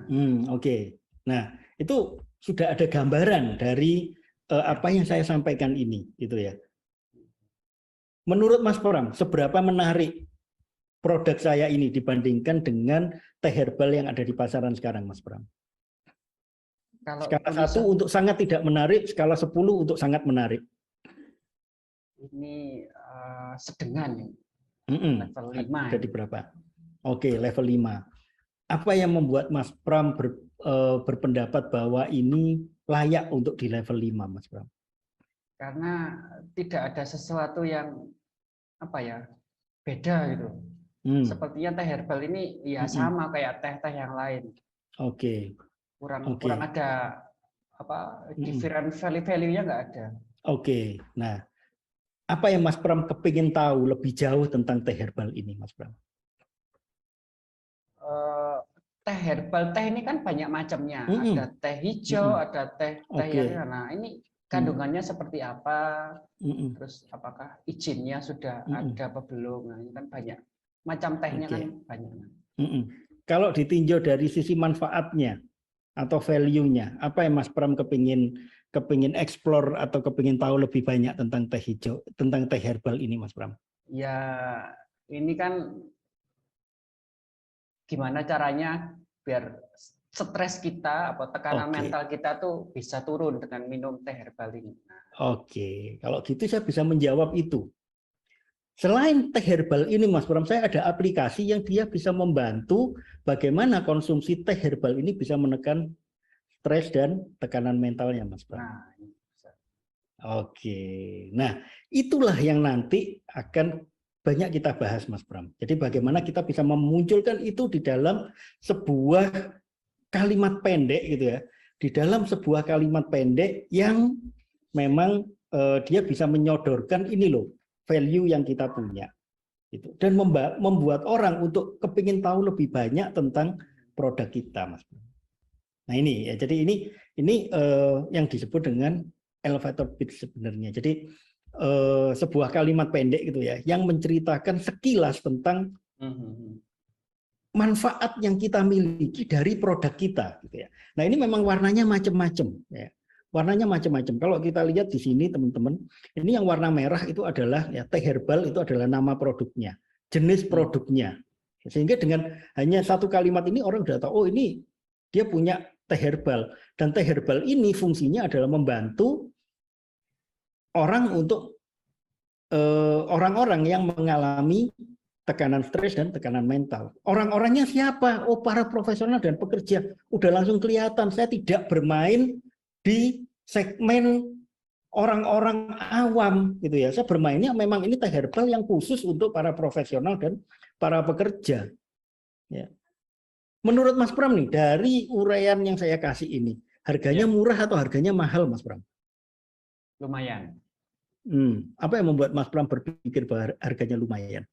Oke. Nah, itu sudah ada gambaran dari apa yang saya sampaikan ini, gitu ya. Menurut Mas Pram, seberapa menarik produk saya ini dibandingkan dengan teh herbal yang ada di pasaran sekarang, Mas Pram? Skala 1 untuk sangat tidak menarik, skala 10 untuk sangat menarik. Ini sedengan. Level 5. Ada di berapa? Oke, level 5. Apa yang membuat Mas Pram berpendapat bahwa ini layak untuk di level 5, Mas Pram? karena tidak ada sesuatu yang apa ya beda gitu. Sepertinya teh herbal ini ya sama kayak teh-teh yang lain. Oke. Kurang ada apa different value-nya nggak ada. Oke. Nah, apa yang Mas Pram kepingin tahu lebih jauh tentang teh herbal ini, Mas Pram? Teh herbal, teh ini kan banyak macamnya. Ada teh hijau, ada teh yang nah ini kandungannya seperti apa? Terus apakah izinnya sudah ada apa belum? Nah, ini kan banyak macam tehnya kan banyak. Kalau ditinjau dari sisi manfaatnya atau value-nya, apa yang Mas Pram kepingin explore atau kepingin tahu lebih banyak tentang teh hijau, tentang teh herbal ini, Mas Pram? Ya, ini kan gimana caranya biar stres kita atau tekanan mental kita tuh bisa turun dengan minum teh herbal ini. Oke, kalau gitu saya bisa menjawab itu. Selain teh herbal ini, Mas Pram, saya ada aplikasi yang dia bisa membantu bagaimana konsumsi teh herbal ini bisa menekan stres dan tekanan mentalnya, Mas Pram. Oke, nah itulah yang nanti akan banyak kita bahas, Mas Pram. Jadi bagaimana kita bisa memunculkan itu di dalam sebuah kalimat pendek gitu ya, di dalam sebuah kalimat pendek yang memang dia bisa menyodorkan ini loh value yang kita punya, gitu. Dan membuat orang untuk kepingin tahu lebih banyak tentang produk kita, Mas. Nah ini ya, jadi ini yang disebut dengan elevator pitch sebenarnya. Jadi sebuah kalimat pendek gitu ya, yang menceritakan sekilas tentang manfaat yang kita miliki dari produk kita, gitu ya. Nah ini memang warnanya macam-macam, ya. Warnanya macam-macam. Kalau kita lihat di sini teman-teman, ini yang warna merah itu adalah ya teh herbal, itu adalah nama produknya, jenis produknya. Sehingga dengan hanya satu kalimat ini orang sudah tahu, oh ini dia punya teh herbal, dan teh herbal ini fungsinya adalah membantu orang untuk orang-orang yang mengalami tekanan stres dan tekanan mental. Orang-orangnya siapa? Oh, para profesional dan pekerja. Udah langsung kelihatan. Saya tidak bermain di segmen orang-orang awam gitu ya. Saya bermainnya memang ini teh herbal yang khusus untuk para profesional dan para pekerja. Ya. Menurut Mas Pram nih, dari uraian yang saya kasih ini, harganya murah atau harganya mahal, Mas Pram? Lumayan. Apa yang membuat Mas Pram berpikir bahwa harganya lumayan?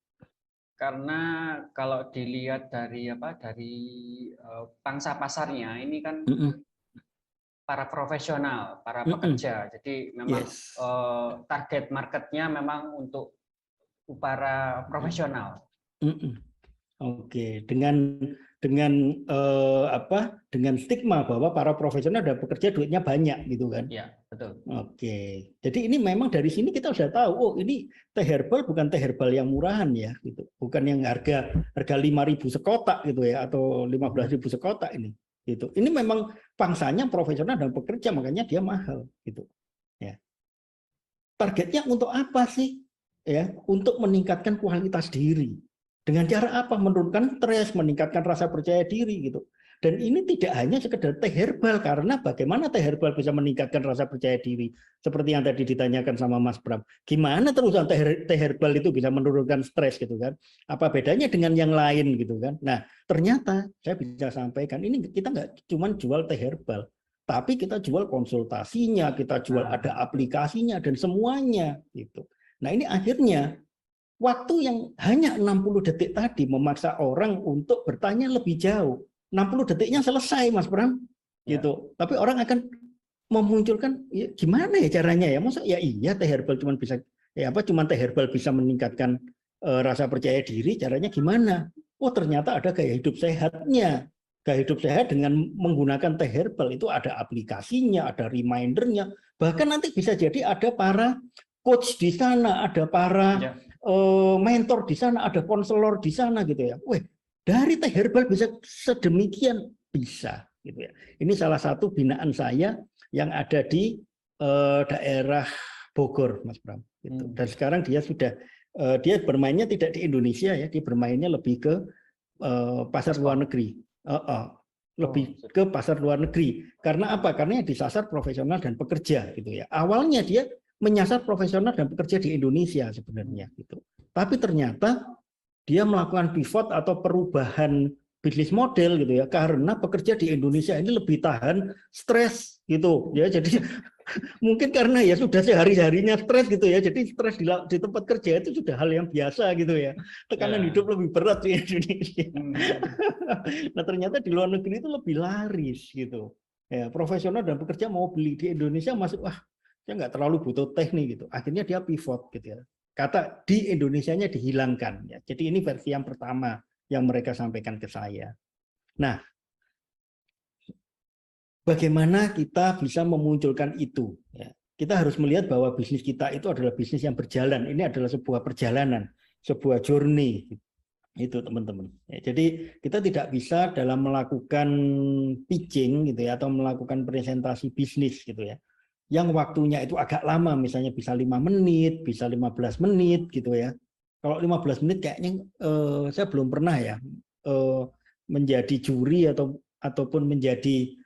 Karena kalau dilihat dari pangsa pasarnya ini kan para profesional, para pekerja. Jadi memang target marketnya memang untuk para profesional. Oke, dengan stigma bahwa para profesional dan pekerja duitnya banyak gitu kan? Iya, betul. Oke, jadi ini memang dari sini kita sudah tahu, oh ini teh herbal bukan teh herbal yang murahan ya, gitu. Bukan yang harga 5.000 sekotak gitu ya, atau 15.000 sekotak ini. Gitu. Ini memang pangsanya profesional dan pekerja, makanya dia mahal gitu. Ya. Targetnya untuk apa sih? Ya, untuk meningkatkan kualitas diri. Dengan cara apa? Menurunkan stres, meningkatkan rasa percaya diri gitu. Dan ini tidak hanya sekedar teh herbal, karena bagaimana teh herbal bisa meningkatkan rasa percaya diri? Seperti yang tadi ditanyakan sama Mas Pram. Gimana terusan teh herbal itu bisa menurunkan stres gitu kan? Apa bedanya dengan yang lain gitu kan? Nah, ternyata saya bisa sampaikan, ini kita nggak cuma jual teh herbal, tapi kita jual konsultasinya, kita jual ada aplikasinya dan semuanya gitu. Nah, ini akhirnya waktu yang hanya 60 detik tadi memaksa orang untuk bertanya lebih jauh. 60 detiknya selesai, Mas Pram. Gitu. Tapi orang akan memunculkan ya, gimana ya caranya ya? Masa ya iya teh herbal cuma bisa teh herbal bisa meningkatkan rasa percaya diri, caranya gimana? Oh, ternyata ada gaya hidup sehatnya. Gaya hidup sehat dengan menggunakan teh herbal itu ada aplikasinya, ada remindernya. Bahkan nanti bisa jadi ada para coach di sana, ada para mentor di sana, ada konselor di sana gitu ya. Wih, dari teh herbal bisa sedemikian bisa gitu ya. Ini salah satu binaan saya yang ada di daerah Bogor, Mas Pram. Gitu. Dan sekarang dia sudah dia bermainnya tidak di Indonesia ya, dia bermainnya lebih ke pasar luar negeri. Lebih ke pasar luar negeri. Karena apa? Karena yang disasar profesional dan pekerja gitu ya. Awalnya dia menyasar profesional dan pekerja di Indonesia sebenarnya gitu. Tapi ternyata dia melakukan pivot atau perubahan bisnis model gitu ya, karena pekerja di Indonesia ini lebih tahan stres gitu ya. Jadi mungkin karena ya sudah sehari-harinya stres gitu ya, jadi stres di tempat kerja itu sudah hal yang biasa gitu ya. Tekanan hidup lebih berat di Indonesia. Nah ternyata di luar negeri itu lebih laris gitu ya, profesional dan pekerja mau beli. Di Indonesia masuk, wah saya nggak terlalu butuh teknik gitu, akhirnya dia pivot gitu ya, kata di Indonesianya dihilangkan ya. Jadi ini versi yang pertama yang mereka sampaikan ke saya. Nah, bagaimana kita bisa memunculkan itu? Ya, kita harus melihat bahwa bisnis kita itu adalah bisnis yang berjalan. Ini adalah sebuah perjalanan, sebuah journey. Itu teman-teman. Ya, jadi kita tidak bisa dalam melakukan pitching gitu ya, atau melakukan presentasi bisnis gitu ya, yang waktunya itu agak lama, misalnya bisa 5 menit, bisa 15 menit gitu ya. Kalau 15 menit kayaknya saya belum pernah ya menjadi juri ataupun menjadi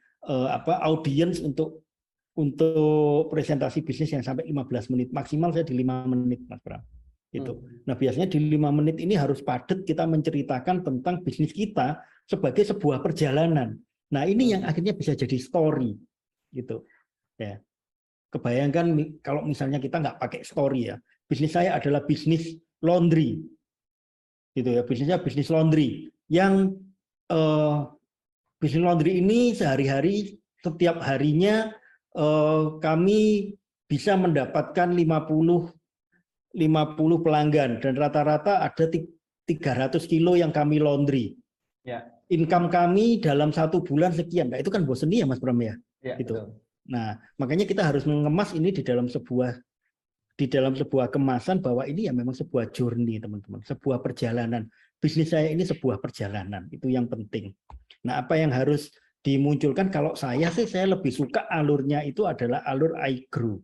audiens untuk presentasi bisnis yang sampai 15 menit. Maksimal saya di 5 menit, Mas Bram. Gitu. Nah, biasanya di 5 menit ini harus padat kita menceritakan tentang bisnis kita sebagai sebuah perjalanan. Nah, ini yang akhirnya bisa jadi story gitu. Ya. Kebayangkan kalau misalnya kita nggak pakai story ya. Bisnis saya adalah bisnis laundry. Gitu ya, bisnisnya bisnis laundry. Yang bisnis laundry ini sehari-hari, setiap harinya kami bisa mendapatkan 50 pelanggan dan rata-rata ada 300 kilo yang kami laundry. Ya. Income kami dalam 1 bulan sekian. Nah, itu kan bosen ya Mas Bram ya. Gitu. Betul. Nah, makanya kita harus mengemas ini di dalam sebuah kemasan bahwa ini ya memang sebuah journey, teman-teman, sebuah perjalanan. Bisnis saya ini sebuah perjalanan, itu yang penting. Nah, apa yang harus dimunculkan? Kalau saya sih, saya lebih suka alurnya itu adalah alur I grow.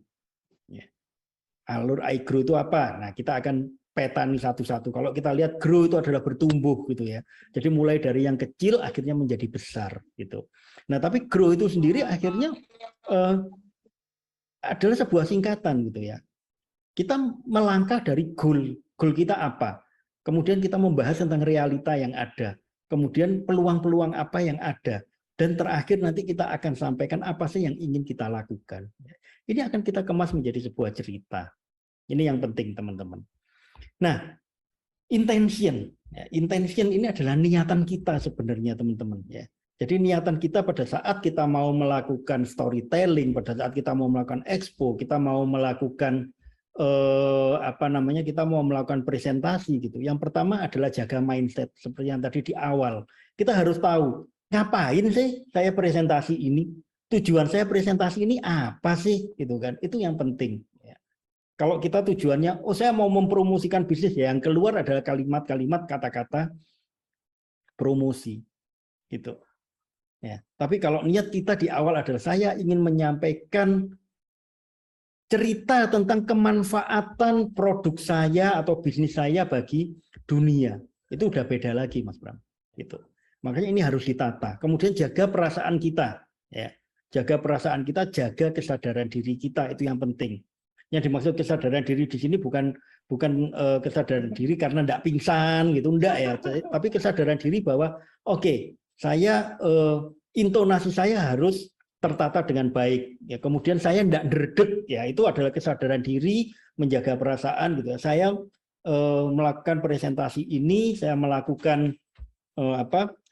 Ya. Alur I grow itu apa? Nah, kita akan petani satu-satu. Kalau kita lihat grow itu adalah bertumbuh gitu ya. Jadi mulai dari yang kecil akhirnya menjadi besar gitu. Nah, tapi grow itu sendiri akhirnya adalah sebuah singkatan gitu ya. Kita melangkah dari goal kita apa? Kemudian kita membahas tentang realita yang ada. Kemudian peluang-peluang apa yang ada. Dan terakhir nanti kita akan sampaikan apa sih yang ingin kita lakukan. Ini akan kita kemas menjadi sebuah cerita. Ini yang penting, teman-teman. Nah, intention. Intention ini adalah niatan kita sebenarnya, teman-teman. Jadi niatan kita pada saat kita mau melakukan storytelling, pada saat kita mau melakukan expo, kita mau melakukan kita mau melakukan presentasi gitu. Yang pertama adalah jaga mindset seperti yang tadi di awal. Kita harus tahu ngapain sih saya presentasi ini, tujuan saya presentasi ini apa sih gitu kan. Itu yang penting. Ya. Kalau kita tujuannya, saya mau mempromosikan bisnis, ya yang keluar adalah kalimat-kalimat, kata-kata promosi gitu. Ya. Tapi kalau niat kita di awal adalah saya ingin menyampaikan cerita tentang kemanfaatan produk saya atau bisnis saya bagi dunia, itu udah beda lagi, Mas Bram. Gitu. Makanya ini harus ditata. Kemudian jaga perasaan kita, ya. Jaga perasaan kita, jaga kesadaran diri kita, itu yang penting. Yang dimaksud kesadaran diri di sini bukan kesadaran diri karena enggak pingsan gitu, enggak ya. Tapi kesadaran diri bahwa oke, saya intonasi saya harus tertata dengan baik ya, kemudian saya tidak derdek ya, itu adalah kesadaran diri, menjaga perasaan gitu ya. Saya melakukan presentasi ini, saya melakukan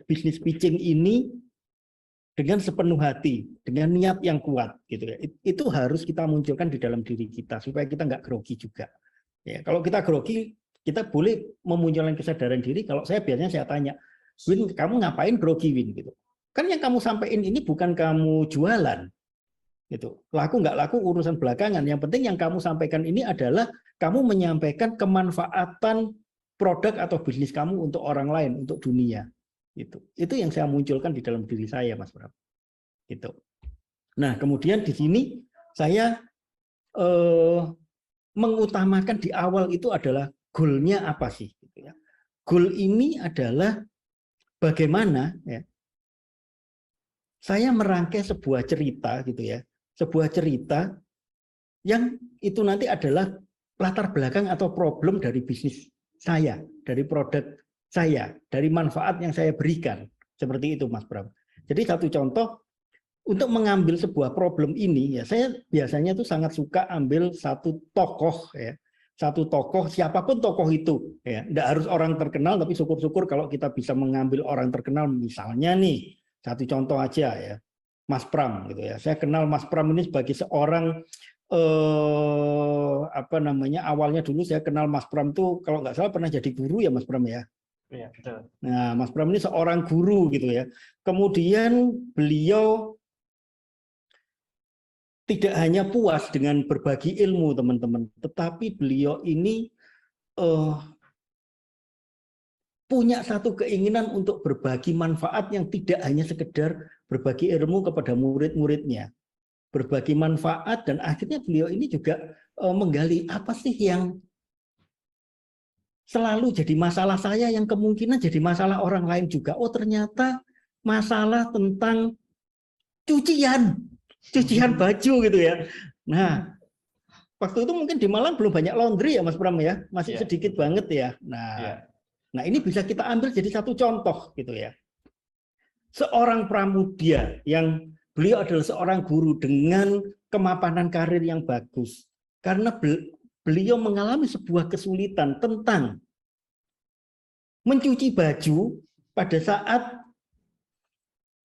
bisnis pitching ini dengan sepenuh hati, dengan niat yang kuat gitu ya. Itu harus kita munculkan di dalam diri kita supaya kita nggak grogi juga ya. Kalau kita grogi, kita boleh memunculkan kesadaran diri. Kalau saya biasanya saya tanya, Win, kamu ngapain grogi, Win gitu. Kan yang kamu sampaikan ini bukan kamu jualan, gitu. Laku nggak laku urusan belakangan. Yang penting yang kamu sampaikan ini adalah kamu menyampaikan kemanfaatan produk atau bisnis kamu untuk orang lain, untuk dunia. Gitu. Itu yang saya munculkan di dalam diri saya, Mas Bram. Gitu. Nah, kemudian di sini saya mengutamakan di awal itu adalah goal-nya apa sih? Gitu ya. Goal ini adalah bagaimana ya, saya merangkai sebuah cerita gitu ya, sebuah cerita yang itu nanti adalah latar belakang atau problem dari bisnis saya, dari produk saya, dari manfaat yang saya berikan. Seperti itu Mas Bram. Jadi satu contoh, untuk mengambil sebuah problem ini, ya saya biasanya tuh sangat suka ambil satu tokoh, ya, satu tokoh, siapapun tokoh itu, ya, tidak harus orang terkenal, tapi syukur-syukur kalau kita bisa mengambil orang terkenal, misalnya nih, satu contoh aja ya, Mas Pram, gitu ya. Saya kenal Mas Pram ini sebagai seorang apa namanya, awalnya dulu saya kenal Mas Pram tuh kalau nggak salah pernah jadi guru ya Mas Pram ya. Iya, betul. Nah, Mas Pram ini seorang guru gitu ya. Kemudian beliau tidak hanya puas dengan berbagi ilmu teman-teman, tetapi beliau ini punya satu keinginan untuk berbagi manfaat yang tidak hanya sekedar berbagi ilmu kepada murid-muridnya. Berbagi manfaat, dan akhirnya beliau ini juga menggali apa sih yang selalu jadi masalah saya yang kemungkinan jadi masalah orang lain juga. Oh ternyata masalah tentang cucian baju gitu ya. Nah, waktu itu mungkin di Malang belum banyak laundry ya Mas Pram ya, masih sedikit banget ya. Nah ini bisa kita ambil jadi satu contoh gitu ya. Seorang pramudia yang beliau adalah seorang guru dengan kemapanan karir yang bagus. Karena beliau mengalami sebuah kesulitan tentang mencuci baju pada saat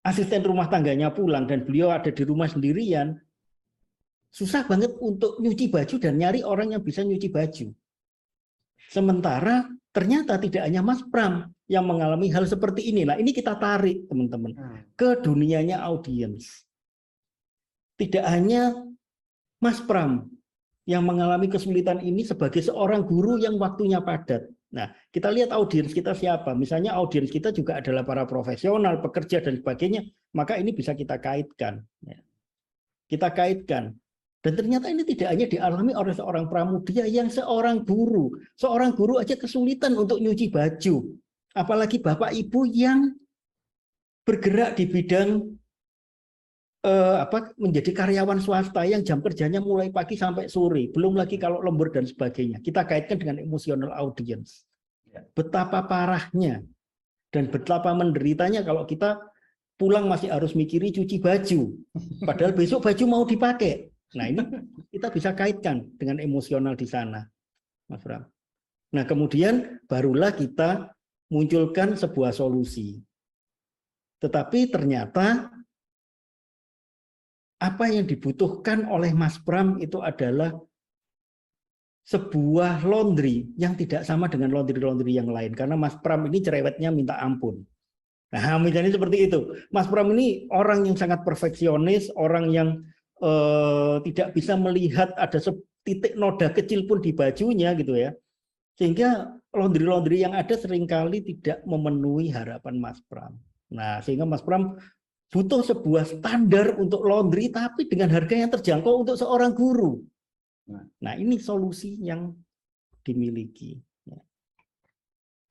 asisten rumah tangganya pulang dan beliau ada di rumah sendirian, susah banget untuk nyuci baju dan nyari orang yang bisa nyuci baju. Sementara ternyata tidak hanya Mas Pram yang mengalami hal seperti ini. Nah, ini kita tarik teman-teman ke dunianya audiens. Tidak hanya Mas Pram yang mengalami kesulitan ini sebagai seorang guru yang waktunya padat. Nah, kita lihat audiens kita siapa. Misalnya audiens kita juga adalah para profesional, pekerja dan sebagainya. Maka ini bisa kita kaitkan. Kita kaitkan. Dan ternyata ini tidak hanya dialami oleh seorang pramudia yang seorang guru. Seorang guru aja kesulitan untuk nyuci baju. Apalagi bapak ibu yang bergerak di bidang menjadi karyawan swasta yang jam kerjanya mulai pagi sampai sore, belum lagi kalau lembur dan sebagainya. Kita kaitkan dengan emosional audience. Betapa parahnya dan betapa menderitanya kalau kita pulang masih harus mikiri cuci baju, padahal besok baju mau dipakai. Nah ini kita bisa kaitkan dengan emosional di sana, Mas Bram. Nah kemudian barulah kita munculkan sebuah solusi. Tetapi ternyata apa yang dibutuhkan oleh Mas Pram itu adalah sebuah laundry yang tidak sama dengan laundry-laundry yang lain. Karena Mas Pram ini cerewetnya minta ampun. Nah, misalnya seperti itu. Mas Pram ini orang yang sangat perfeksionis, orang yang tidak bisa melihat ada titik noda kecil pun di bajunya gitu ya. Sehingga laundry-laundry yang ada seringkali tidak memenuhi harapan Mas Pram. Nah, sehingga Mas Pram butuh sebuah standar untuk laundry tapi dengan harga yang terjangkau untuk seorang guru. Nah, ini solusi yang dimiliki.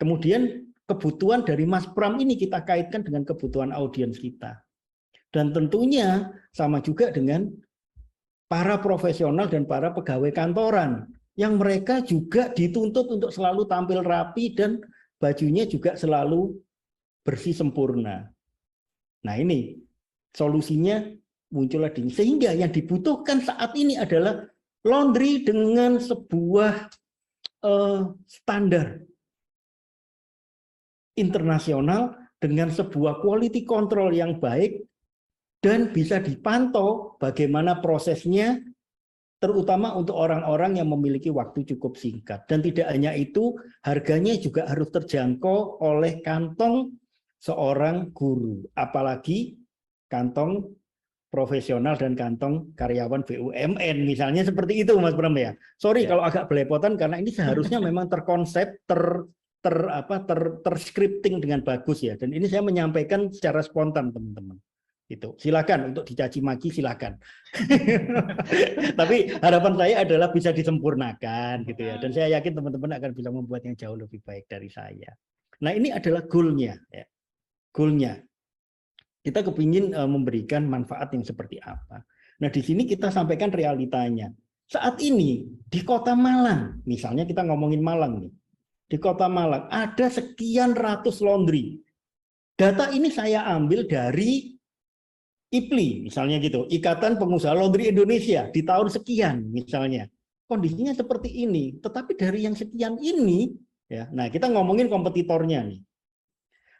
Kemudian kebutuhan dari Mas Pram ini kita kaitkan dengan kebutuhan audiens kita. Dan tentunya sama juga dengan para profesional dan para pegawai kantoran yang mereka juga dituntut untuk selalu tampil rapi dan bajunya juga selalu bersih sempurna. Nah ini solusinya muncullah di sehingga yang dibutuhkan saat ini adalah laundry dengan sebuah standar internasional dengan sebuah quality control yang baik dan bisa dipantau bagaimana prosesnya, terutama untuk orang-orang yang memiliki waktu cukup singkat. Dan tidak hanya itu, harganya juga harus terjangkau oleh kantong seorang guru, apalagi kantong profesional dan kantong karyawan BUMN, misalnya seperti itu, Mas Pram ya. Sorry kalau agak belepotan karena ini seharusnya memang terkonsep, terscripting dengan bagus ya. Dan ini saya menyampaikan secara spontan, teman-teman. Itu silakan untuk dicaci maki silakan. Tapi harapan saya adalah bisa disempurnakan gitu ya. Dan saya yakin teman-teman akan bisa membuat yang jauh lebih baik dari saya. Nah ini adalah goalnya ya. Goalnya kita kepingin memberikan manfaat yang seperti apa. Nah di sini kita sampaikan realitanya. saat ini di Kota Malang, misalnya kita ngomongin Malang nih, di Kota Malang ada sekian ratus laundry. Data ini saya ambil dari IPLI, misalnya gitu, Ikatan Pengusaha Laundry Indonesia di tahun sekian, misalnya. Kondisinya seperti ini, tetapi dari yang sekian ini, ya, nah kita ngomongin kompetitornya nih.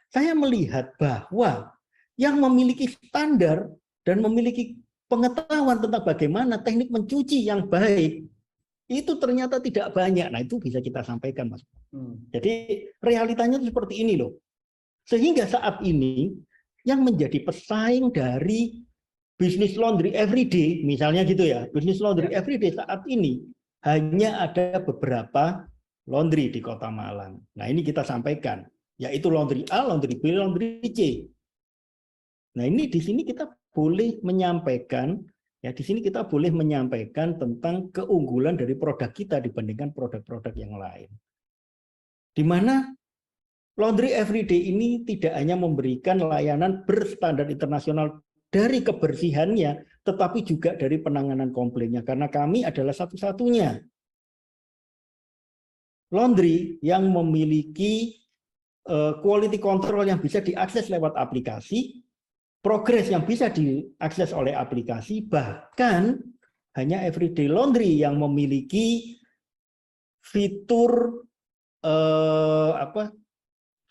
Saya melihat bahwa yang memiliki standar dan memiliki pengetahuan tentang bagaimana teknik mencuci yang baik itu ternyata tidak banyak. Nah, itu bisa kita sampaikan, Mas. Jadi realitanya itu seperti ini loh. Sehingga saat ini yang menjadi pesaing dari bisnis laundry everyday, misalnya gitu ya, bisnis laundry everyday saat ini hanya ada beberapa laundry di Kota Malang. Nah, ini kita sampaikan, yaitu laundry A, laundry B, laundry C. Nah, ini di sini kita boleh menyampaikan, ya di sini kita boleh menyampaikan tentang keunggulan dari produk kita dibandingkan produk-produk yang lain. Di mana laundry everyday ini tidak hanya memberikan layanan berstandar internasional dari kebersihannya, tetapi juga dari penanganan komplainnya. Karena kami adalah satu-satunya laundry yang memiliki quality control yang bisa diakses lewat aplikasi, progres yang bisa diakses oleh aplikasi, bahkan hanya everyday laundry yang memiliki fitur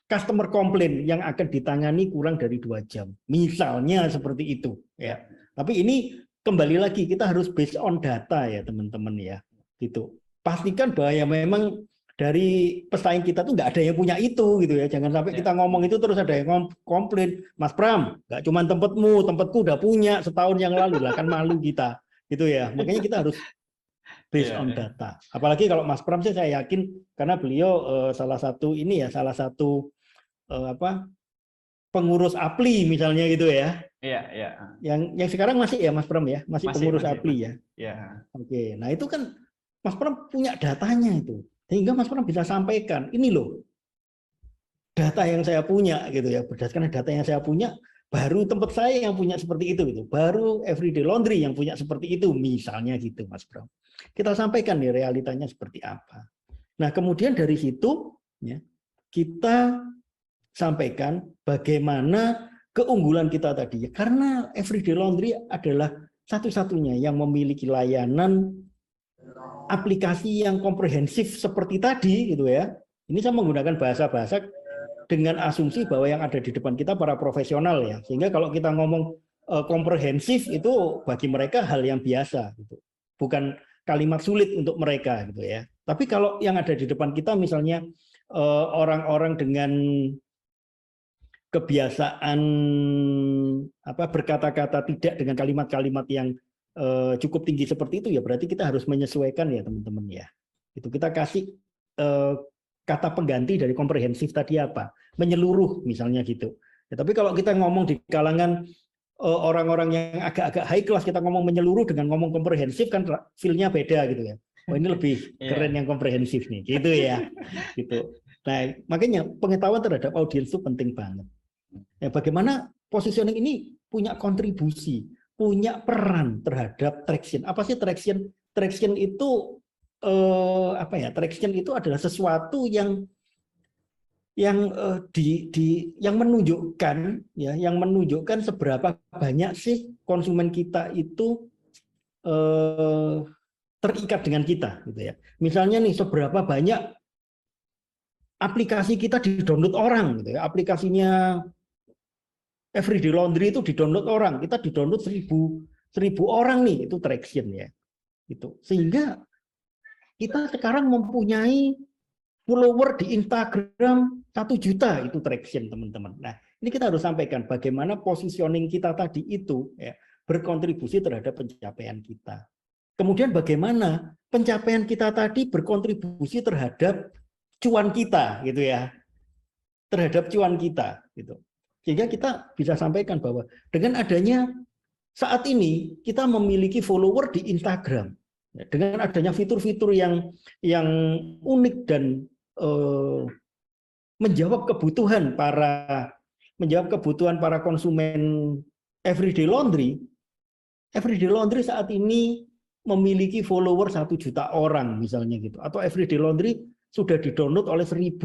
customer complaint yang akan ditangani kurang dari 2 jam. Misalnya seperti itu, ya. Tapi ini kembali lagi kita harus based on data ya, teman-teman ya. Gitu. Pastikan bahwa ya memang dari pesaing kita tuh nggak ada yang punya itu gitu ya. Jangan sampai kita ngomong itu terus ada yang komplain, Mas Pram, nggak cuma tempatku udah punya setahun yang lalu lah, kan malu kita. Gitu ya. Makanya kita harus based on data. Apalagi kalau Mas Pram sih saya yakin karena beliau salah satu pengurus APLI misalnya gitu ya. Iya, iya. Yang sekarang masih ya Mas Pram ya, masih pengurus APLI ya. Iya. Oke, nah itu kan Mas Pram punya datanya itu. Sehingga Mas Pram bisa sampaikan, ini loh data yang saya punya gitu ya. Berdasarkan data yang saya punya, baru tempat saya yang punya seperti itu gitu. Baru everyday laundry yang punya seperti itu misalnya gitu Mas Pram. Kita sampaikan nih realitanya seperti apa. Nah, kemudian dari situ ya, kita sampaikan bagaimana keunggulan kita tadi. Karena everyday laundry adalah satu-satunya yang memiliki layanan aplikasi yang komprehensif seperti tadi gitu ya. Ini saya menggunakan bahasa-bahasa dengan asumsi bahwa yang ada di depan kita para profesional ya. Sehingga kalau kita ngomong komprehensif itu bagi mereka hal yang biasa gitu. Bukan kalimat sulit untuk mereka gitu ya. Tapi kalau yang ada di depan kita misalnya orang-orang dengan kebiasaan berkata-kata tidak dengan kalimat-kalimat yang cukup tinggi seperti itu ya berarti kita harus menyesuaikan ya teman-teman ya. Itu kita kasih kata pengganti dari komprehensif tadi apa? Menyeluruh misalnya gitu. Ya, tapi kalau kita ngomong di kalangan orang-orang yang agak-agak high class kita ngomong menyeluruh dengan ngomong komprehensif kan feel-nya beda gitu ya. Oh ini lebih keren yang komprehensif nih, gitu ya. Gitu. Nah, makanya pengetahuan terhadap audiens itu penting banget. Ya, bagaimana positioning ini punya kontribusi, punya peran terhadap traction. Apa sih traction? Traction itu Traction itu adalah sesuatu yang menunjukkan seberapa banyak sih konsumen kita itu terikat dengan kita gitu ya. Misalnya nih seberapa banyak aplikasi kita di-download orang gitu ya. Aplikasinya Everyday Laundry itu di-download orang. Kita di-download 1000 orang nih, itu traction ya. Gitu. Sehingga kita sekarang mempunyai follower di Instagram 1 juta, itu traction teman-teman. Nah, ini kita harus sampaikan bagaimana positioning kita tadi itu ya, berkontribusi terhadap pencapaian kita. Kemudian bagaimana pencapaian kita tadi berkontribusi terhadap cuan kita gitu ya. Terhadap cuan kita gitu. Sehingga kita bisa sampaikan bahwa dengan adanya saat ini kita memiliki follower di Instagram. Dengan adanya fitur-fitur yang unik dan menjawab kebutuhan para konsumen Everyday Laundry saat ini memiliki follower 1 juta orang misalnya gitu, atau Everyday Laundry sudah didownload oleh 1000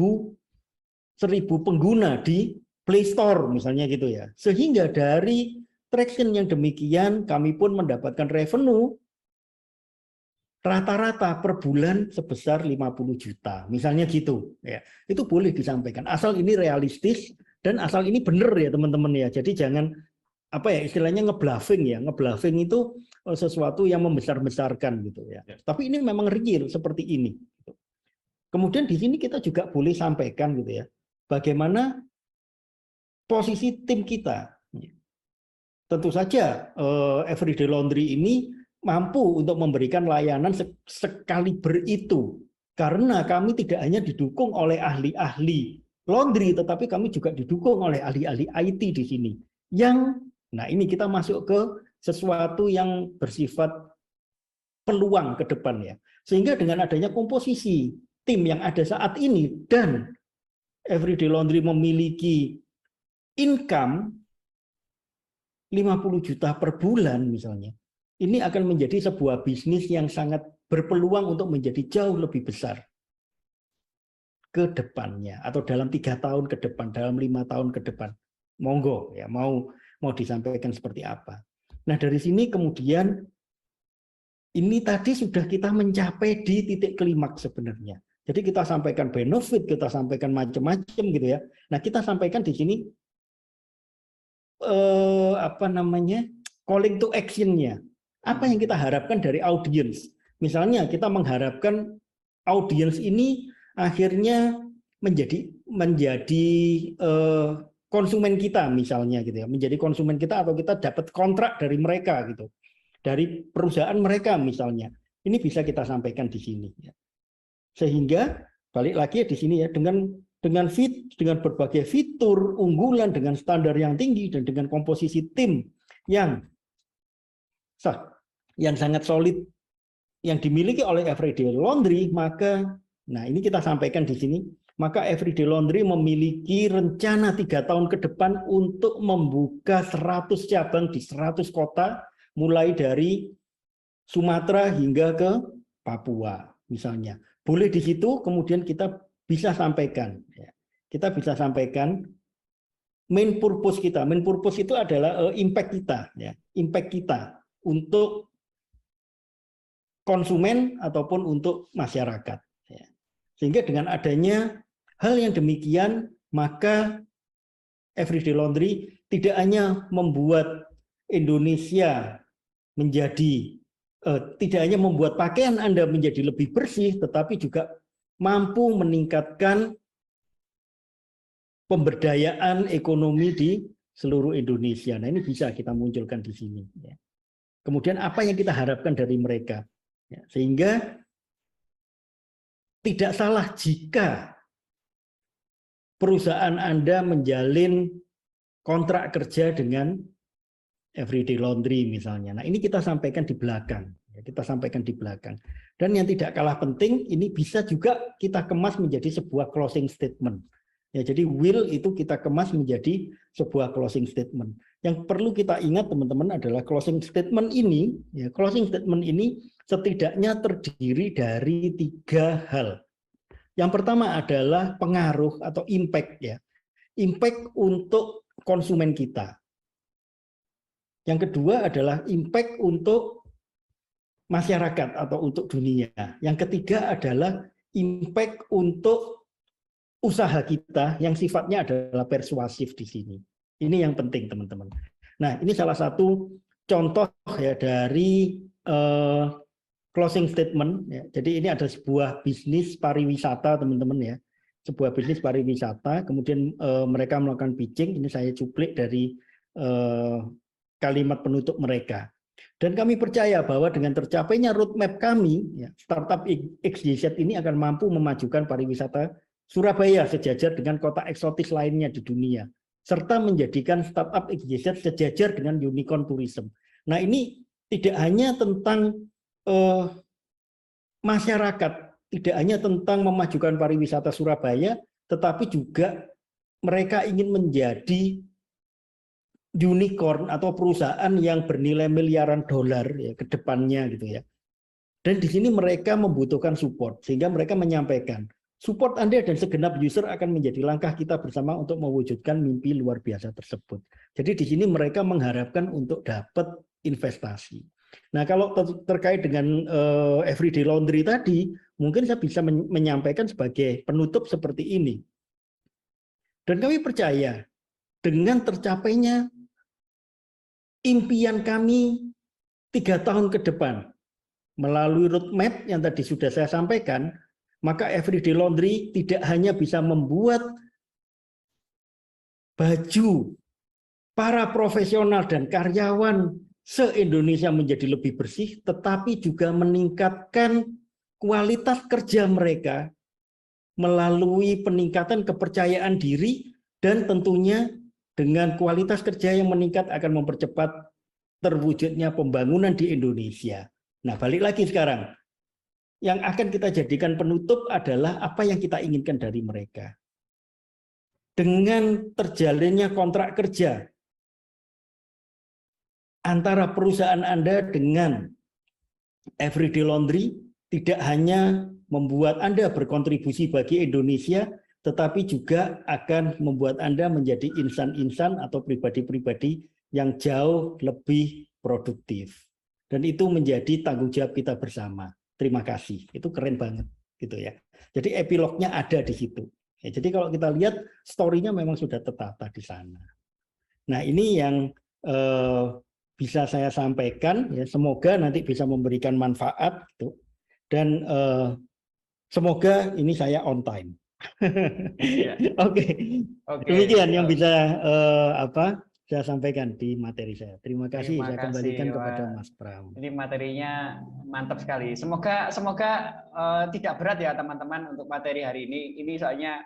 pengguna di Play Store misalnya gitu ya. Sehingga dari traction yang demikian kami pun mendapatkan revenue rata-rata per bulan sebesar 50 juta misalnya gitu ya. Itu boleh disampaikan asal ini realistis dan asal ini benar ya teman-teman ya. Jadi jangan apa ya istilahnya ngebluffing ya. Ngebluffing itu sesuatu yang membesar-besarkan gitu ya. Tapi ini memang real seperti ini. Kemudian di sini kita juga boleh sampaikan gitu ya. Bagaimana posisi tim kita. Tentu saja Everyday Laundry ini mampu untuk memberikan layanan sekaliber itu. Karena kami tidak hanya didukung oleh ahli-ahli laundry, tetapi kami juga didukung oleh ahli-ahli IT di sini. Nah ini kita masuk ke sesuatu yang bersifat peluang ke depan ya. Sehingga dengan adanya komposisi tim yang ada saat ini dan Everyday Laundry memiliki income 50 juta per bulan misalnya. Ini akan menjadi sebuah bisnis yang sangat berpeluang untuk menjadi jauh lebih besar ke depannya atau dalam 3 tahun ke depan, dalam 5 tahun ke depan. Monggo ya, mau disampaikan seperti apa. Nah, dari sini kemudian ini tadi sudah kita mencapai di titik klimaks sebenarnya. Jadi kita sampaikan benefit, kita sampaikan macam-macam gitu ya. Nah, kita sampaikan di sini calling to action-nya. Apa yang kita harapkan dari audiens? Misalnya kita mengharapkan audiens ini akhirnya menjadi konsumen kita misalnya gitu ya, menjadi konsumen kita atau kita dapat kontrak dari mereka gitu, dari perusahaan mereka misalnya. Ini bisa kita sampaikan di sini. Ya. Sehingga balik lagi di sini ya dengan berbagai fitur unggulan dengan standar yang tinggi dan dengan komposisi tim yang sangat solid yang dimiliki oleh Everyday Laundry, maka nah ini kita sampaikan di sini, maka Everyday Laundry memiliki rencana 3 tahun ke depan untuk membuka 100 cabang di 100 kota mulai dari Sumatera hingga ke Papua misalnya. Boleh di situ kemudian kita bisa sampaikan ya. Kita bisa sampaikan main purpose kita. Main purpose itu adalah impact kita ya. Impact kita untuk konsumen ataupun untuk masyarakat. Ya. Sehingga dengan adanya hal yang demikian, maka Everyday Laundry tidak hanya membuat Indonesia menjadi tidak hanya membuat pakaian Anda menjadi lebih bersih, tetapi juga mampu meningkatkan pemberdayaan ekonomi di seluruh Indonesia. Nah, ini bisa kita munculkan di sini. Ya. Kemudian apa yang kita harapkan dari mereka? Ya, sehingga tidak salah jika perusahaan Anda menjalin kontrak kerja dengan Everyday Laundry misalnya. Nah, ini kita sampaikan di belakang. Ya, kita sampaikan di belakang. Dan yang tidak kalah penting, ini bisa juga kita kemas menjadi sebuah closing statement. Ya, jadi will itu kita kemas menjadi sebuah closing statement. Yang perlu kita ingat teman-teman adalah closing statement ini, ya, closing statement ini setidaknya terdiri dari 3 hal. Yang pertama adalah pengaruh atau impact ya. Impact untuk konsumen kita. Yang kedua adalah impact untuk masyarakat atau untuk dunia. Yang ketiga adalah impact untuk usaha kita yang sifatnya adalah persuasif di sini. Ini yang penting teman-teman. Nah, ini salah satu contoh ya dari closing statement. Ya. Jadi ini ada sebuah bisnis pariwisata teman-teman ya. Sebuah bisnis pariwisata. Kemudian mereka melakukan pitching. Ini saya cuplik dari kalimat penutup mereka. Dan kami percaya bahwa dengan tercapainya roadmap kami, ya, startup XYZ ini akan mampu memajukan pariwisata Surabaya sejajar dengan kota eksotis lainnya di dunia, serta menjadikan startup XYZ sejajar dengan unicorn tourism. Nah, ini tidak hanya tentang masyarakat, tidak hanya tentang memajukan pariwisata Surabaya, tetapi juga mereka ingin menjadi unicorn atau perusahaan yang bernilai miliaran dolar ya, ke depannya gitu ya. Dan di sini mereka membutuhkan support, sehingga mereka menyampaikan, support Anda dan segenap user akan menjadi langkah kita bersama untuk mewujudkan mimpi luar biasa tersebut. Jadi di sini mereka mengharapkan untuk dapat investasi. Nah, kalau terkait dengan Everyday Laundry tadi, mungkin saya bisa menyampaikan sebagai penutup seperti ini. Dan kami percaya dengan tercapainya impian kami 3 tahun ke depan, melalui roadmap yang tadi sudah saya sampaikan, maka Everyday Laundry tidak hanya bisa membuat baju para profesional dan karyawan se-Indonesia menjadi lebih bersih, tetapi juga meningkatkan kualitas kerja mereka melalui peningkatan kepercayaan diri, dan tentunya dengan kualitas kerja yang meningkat akan mempercepat terwujudnya pembangunan di Indonesia. Nah, balik lagi sekarang. Yang akan kita jadikan penutup adalah apa yang kita inginkan dari mereka. Dengan terjalinnya kontrak kerja antara perusahaan Anda dengan Everyday Laundry, tidak hanya membuat Anda berkontribusi bagi Indonesia, tetapi juga akan membuat Anda menjadi insan-insan atau pribadi-pribadi yang jauh lebih produktif. Dan itu menjadi tanggung jawab kita bersama. Terima kasih. Itu keren banget gitu ya. Jadi epilognya ada di situ. Ya, jadi kalau kita lihat story-nya memang sudah tertata di sana. Nah, ini yang bisa saya sampaikan ya, semoga nanti bisa memberikan manfaat gitu. Dan semoga ini saya on time. Oke. Demikian yang bisa saya sampaikan di materi saya. Terima kasih. Saya kembalikan kepada Mas Pram. Ini materinya mantap sekali. Semoga tidak berat ya teman-teman untuk materi hari ini. Ini soalnya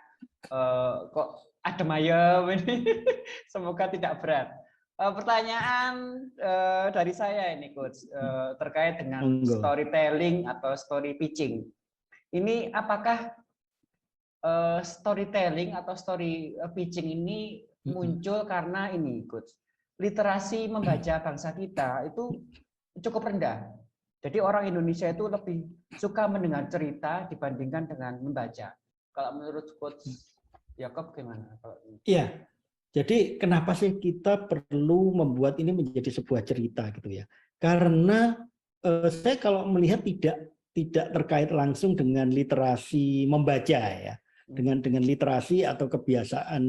kok adem ayem ini. Semoga tidak berat. Pertanyaan dari saya ini Coach, terkait dengan storytelling atau story pitching. Ini apakah storytelling atau story pitching ini muncul karena ini, Coach, literasi membaca bangsa kita itu cukup rendah. Jadi orang Indonesia itu lebih suka mendengar cerita dibandingkan dengan membaca. Kalau menurut Coach Yakob gimana? Iya. Jadi kenapa sih kita perlu membuat ini menjadi sebuah cerita gitu ya? Karena saya kalau melihat tidak terkait langsung dengan literasi membaca ya, dengan literasi atau kebiasaan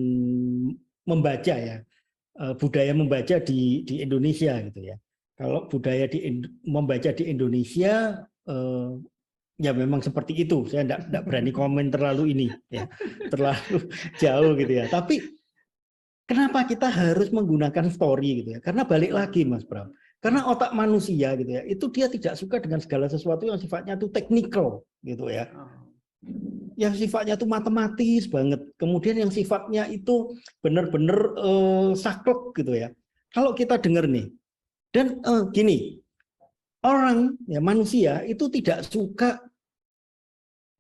membaca ya, budaya membaca di Indonesia gitu ya. Kalau budaya membaca di Indonesia ya memang seperti itu. Saya tidak berani komen terlalu ini ya, terlalu jauh gitu ya. Tapi kenapa kita harus menggunakan story gitu ya? Karena balik lagi Mas Bram, karena otak manusia gitu ya, itu dia tidak suka dengan segala sesuatu yang sifatnya itu technical gitu ya. Yang sifatnya itu matematis banget, kemudian yang sifatnya itu benar-benar saklek gitu ya. Kalau kita dengar nih, dan gini, orang ya manusia itu tidak suka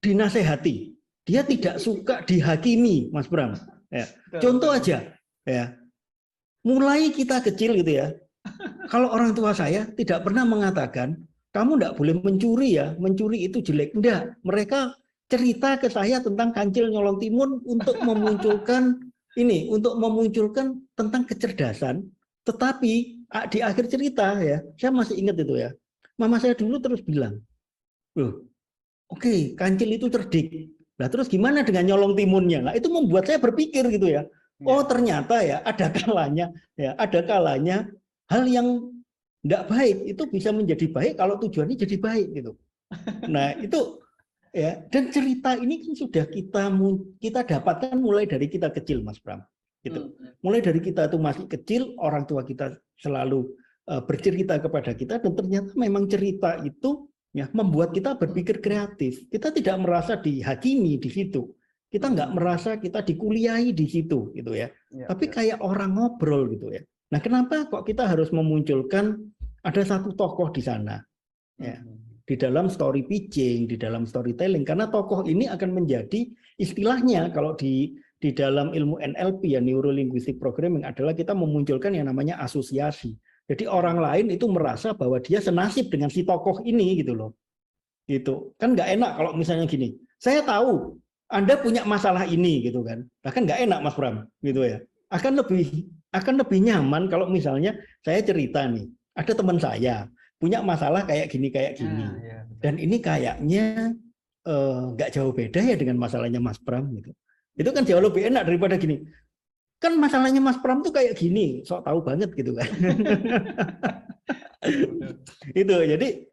dinasehati, dia tidak suka dihakimi, Mas Bram. Ya. Contoh aja, ya, mulai kita kecil gitu ya. Kalau orang tua saya tidak pernah mengatakan kamu tidak boleh mencuri ya, mencuri itu jelek. Enggak, mereka cerita ke saya tentang kancil nyolong timun untuk memunculkan ini, untuk memunculkan tentang kecerdasan. Tetapi di akhir cerita ya, saya masih ingat itu ya. Mama saya dulu terus bilang, loh, oke, kancil itu cerdik. Nah, terus gimana dengan nyolong timunnya? Nah, itu membuat saya berpikir gitu ya. Oh, ternyata ya ada kalanya hal yang tidak baik itu bisa menjadi baik kalau tujuannya jadi baik gitu. Nah, itu ya, dan cerita ini kan sudah kita dapatkan mulai dari kita kecil, Mas Bram. Gitu. Mulai dari kita itu masih kecil, orang tua kita selalu bercerita kepada kita, dan ternyata memang cerita itu ya membuat kita berpikir kreatif. Kita tidak merasa dihakimi di situ. Kita nggak merasa kita dikuliahi di situ, gitu ya. Tapi kayak orang ngobrol gitu ya. Nah, kenapa kok kita harus memunculkan ada satu tokoh di sana? Ya. Di dalam story pitching, di dalam storytelling, karena tokoh ini akan menjadi istilahnya kalau di dalam ilmu NLP ya, Neuro Linguistic Programming, adalah kita memunculkan yang namanya asosiasi. Jadi orang lain itu merasa bahwa dia senasib dengan si tokoh ini gitu loh. Gitu. Kan nggak enak kalau misalnya gini. Saya tahu Anda punya masalah ini gitu kan. Bahkan nggak enak Mas Pram gitu ya. Akan lebih nyaman kalau misalnya saya cerita nih, ada teman saya punya masalah kayak gini Nah, ya, betul. dan ini kayaknya nggak jauh beda ya dengan masalahnya Mas Pram gitu. Itu kan jauh lebih enak daripada gini. Kan masalahnya Mas Pram tuh kayak gini, sok tahu banget gitu kan. Itu jadi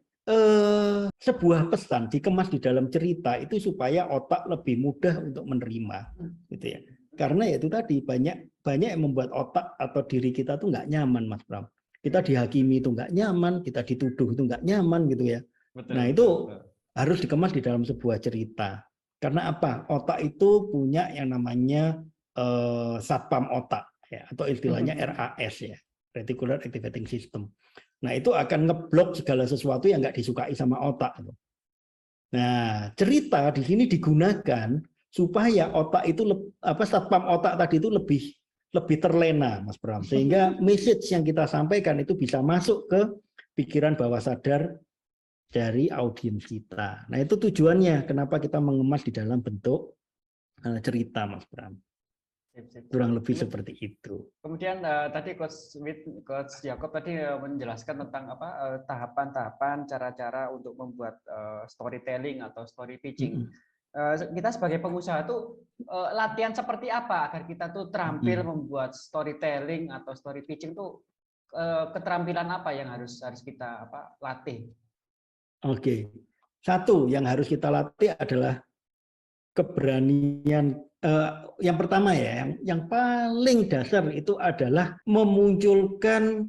sebuah pesan dikemas di dalam cerita itu supaya otak lebih mudah untuk menerima, gitu ya. Karena ya itu tadi banyak yang membuat otak atau diri kita tuh nggak nyaman, Mas Pram. Kita dihakimi itu nggak nyaman, kita dituduh itu nggak nyaman, gitu ya. Betul, Nah itu harus dikemas di dalam sebuah cerita. Karena apa? Otak itu punya yang namanya satpam otak, ya, atau istilahnya RAS ya, Reticular Activating System. Nah itu akan ngeblok segala sesuatu yang nggak disukai sama otak. Nah cerita di sini digunakan supaya otak itu satpam otak tadi itu lebih terlena, Mas Bram, sehingga message yang kita sampaikan itu bisa masuk ke pikiran bawah sadar dari audiens kita. Nah itu tujuannya kenapa kita mengemas di dalam bentuk cerita, Mas Bram. Kurang lebih seperti itu. Kemudian tadi Coach Jacob tadi menjelaskan tentang tahapan-tahapan, cara-cara untuk membuat storytelling atau story pitching. Kita sebagai pengusaha tuh latihan seperti apa agar kita tuh terampil membuat storytelling atau story pitching tuh keterampilan apa yang harus kita latih? Oke, satu yang harus kita latih adalah keberanian. Yang pertama ya, yang paling dasar itu adalah memunculkan